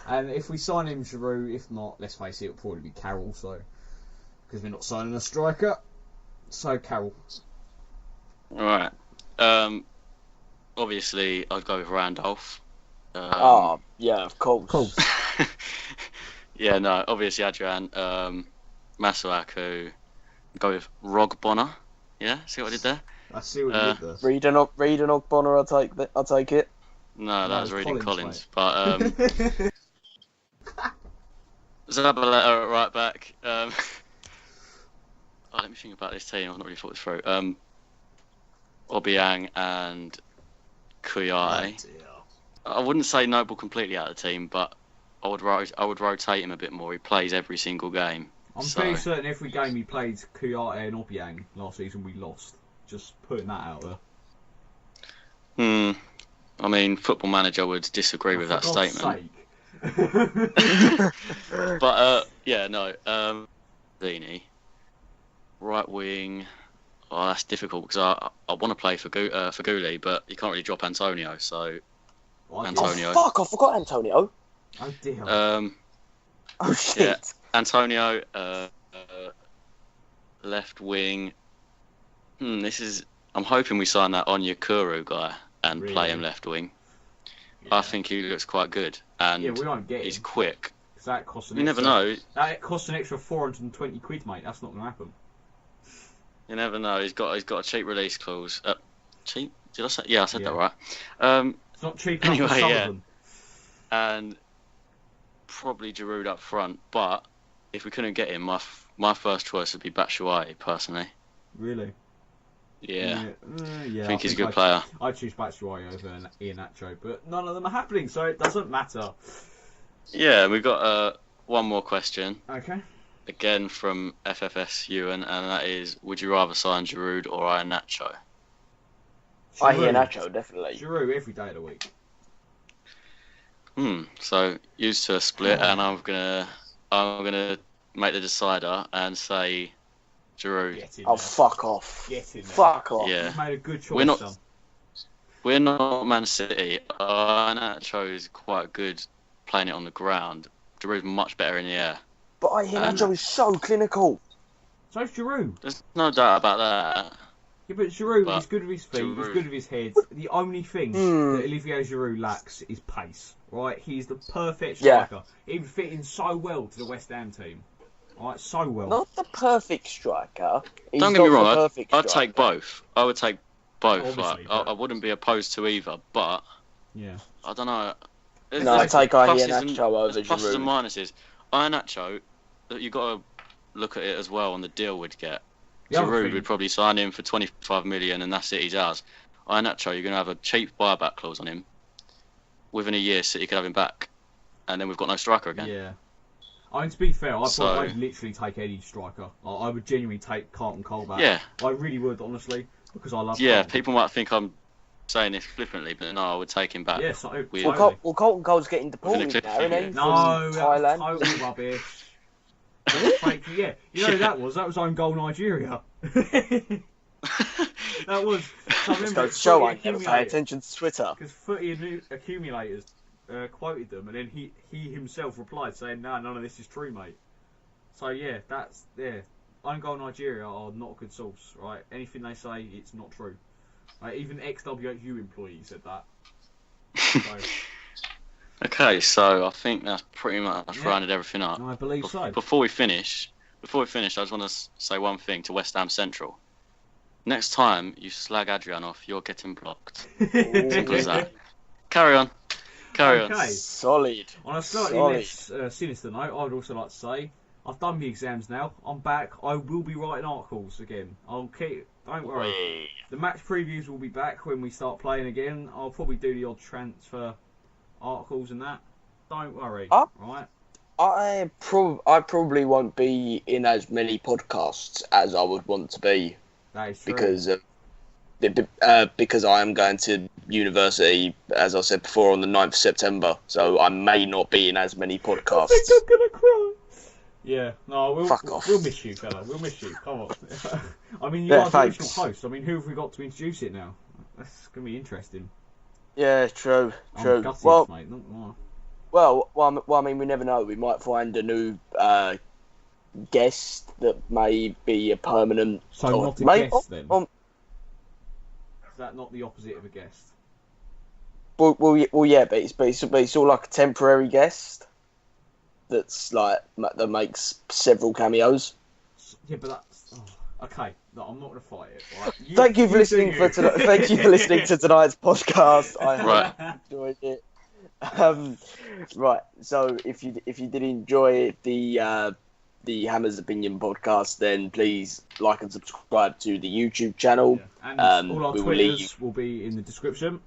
And if we sign him, Giroud. If not, let's face it, it'll probably be Carroll. So because we're not signing a striker, so Carroll. Alright. Obviously, I'd go with Randolph. Yeah, of course. Cool. Yeah, no, obviously Adrian. Masuaku. Go with Rogbonna. Yeah, see what I did there? I see what you did there. Read an Ogbonna, I'll take it. No, that was it's reading Collins, Collins. But Zabaleta at right back. Let me think about this team. I've not really thought this through. Obiang and Kuyai. I wouldn't say Noble completely out of the team, but I would rotate him a bit more. He plays every single game. I'm so, pretty certain every game he played Kuyate and Obiang last season we lost. Just putting that out there. I mean, Football Manager would disagree with that For God's statement. sake. But yeah, no. Dini, right wing. Oh, that's difficult because I want to play for Guli, but you can't really drop Antonio. So Antonio. Oh, fuck, I forgot Antonio. Oh dear. Oh, shit. Yeah, Antonio, left wing. I'm hoping we sign that Onyekuru guy and Really? play him left wing. Yeah. I think he looks quite good and Yeah, we won't get he's him. quick. 'Cause that costs an You never extra- know. That costs an extra 420 quid, mate. That's not going to happen. You never know. He's got a cheap release clause. Cheap? Did I say? Yeah, I said that Yeah. right. It's not cheap enough for Anyway, some yeah. of them. And probably Giroud up front. But if we couldn't get him, my first choice would be Batshuayi, personally. Really? Yeah. Yeah, I think he's a good player. I'd choose Batshuayi over Iheanacho, but none of them are happening, so it doesn't matter. Yeah, we've got one more question. Okay. Again from FFS Ewan, and that is: would you rather sign Giroud or Iheanacho? I hear Giroud. Nacho, definitely. Giroud every day of the week. So used to a split, and I'm gonna make the decider and say Giroud. Get in Oh, there. fuck off. Get in there. Fuck off. Yeah. You've made a good choice, We're not- son. We're not Man City. Iheanacho is quite good playing it on the ground. Giroud's much better in the air. But I hear Nacho is so clinical. So's Giroud. There's no doubt about that. Yeah, but Giroud But is good with his feet, he's Giroud- good with his head. The only thing Hmm. that Olivier Giroud lacks is pace, right? He's the perfect Yeah. striker. He would fit in so well to the West Ham team. Right, so well. Not the perfect striker. He's Don't get me not the wrong. perfect I'd take striker. both. I would take both. Obviously, Like, but- I wouldn't be opposed to either. But Yeah. I don't know. There's No, I like take pluses Iheanacho and- over there's pluses and Giroud. minuses. Iheanacho, you got to look at it as well on the deal we'd get. The other Giroud thing- would probably sign him for 25 million, and that's it. He's ours. Iheanacho, you're going to have a cheap buyback clause on him. Within a year, City could have him back, and then we've got no striker again. Yeah. I mean, to be fair, So- I'd literally take any striker. I would genuinely take Carlton Cole back. Yeah. I really would, honestly, because I love Yeah, Carlton. people might think I'm saying this flippantly, but no, I would take him back. Yeah, so, We- Well, totally. Colton Cole's getting deported Within a now, isn't he? clip- No, From that was Thailand. total rubbish. Fake, yeah, you know who that was own goal Nigeria. That was. So I Just remember goes to show I Footy never pay Accumulator, attention to Twitter. because Footy Accumulators quoted them, and then he himself replied saying, "No, none of this is true, mate." So yeah, that's Own Goal Nigeria are not a good source, right? Anything they say, it's not true. Right? Even ex-WHU employee said that. So, Okay, so I think that's pretty much rounded everything up. I believe so. Before we finish, I just want to say one thing to West Ham Central. Next time you slag Adrian off, you're getting blocked. Simple as that. Carry on. Okay. Solid. On a slightly less sinister note, I would also like to say I've done the exams now. I'm back. I will be writing articles again. Don't worry. The match previews will be back when we start playing again. I'll probably do the odd transfer articles and that. Don't worry. Right? I probably won't be in as many podcasts as I would want to be. That is true. Because I am going to university, as I said before, on the 9th of September, so I may not be in as many podcasts. I think I'm gonna cry. Yeah, no, Fuck off. We'll miss you, fella. We'll miss you. Come on. I mean, you Yeah, are the thanks. original host. I mean, who have we got to introduce it now? That's gonna be interesting. Yeah, true. I'm gutted, Well, mate. Not more. well, I mean, we never know. We might find a new guest that may be a permanent. So not a guest then. Is that not the opposite of a guest? Well, yeah, but it's all like a temporary guest. That's like that makes several cameos. Yeah, but that's okay. No, I'm not gonna fight it. Right? Thank you for listening do you. Thank you for listening to tonight's podcast. I hope Right. you enjoyed it. Right. So if you did enjoy the Hammers Opinion podcast, then please like and subscribe to the YouTube channel. Yeah. And all our we will Twitters will be in the description.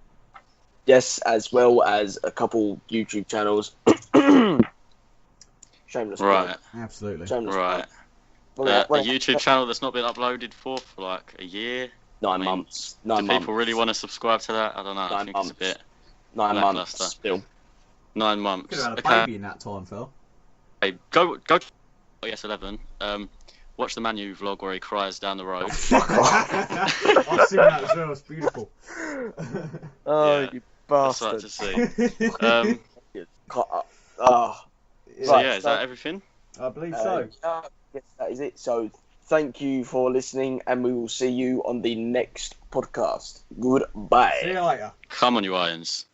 Yes, as well as a couple YouTube channels. Shameless. Right. plug. Absolutely. Shameless. Right. plug. A YouTube channel that's not been uploaded for like a year. 9 I mean, months. Do 9 months. people really want to subscribe to that? I don't know. I 9 think months. it's a bit 9 months lackluster. still. 9 Could months. have had a Okay. baby in that time, Phil. Hey, go to ES11. Watch the Manu vlog where he cries down the road. Fuck off. I've seen that as well. It's beautiful. Oh, Yeah. you That's what bastard. to see. So yeah, is that everything? I believe so. Yes, that is it. So thank you for listening, and we will see you on the next podcast. Goodbye. See you later. Come on, you irons.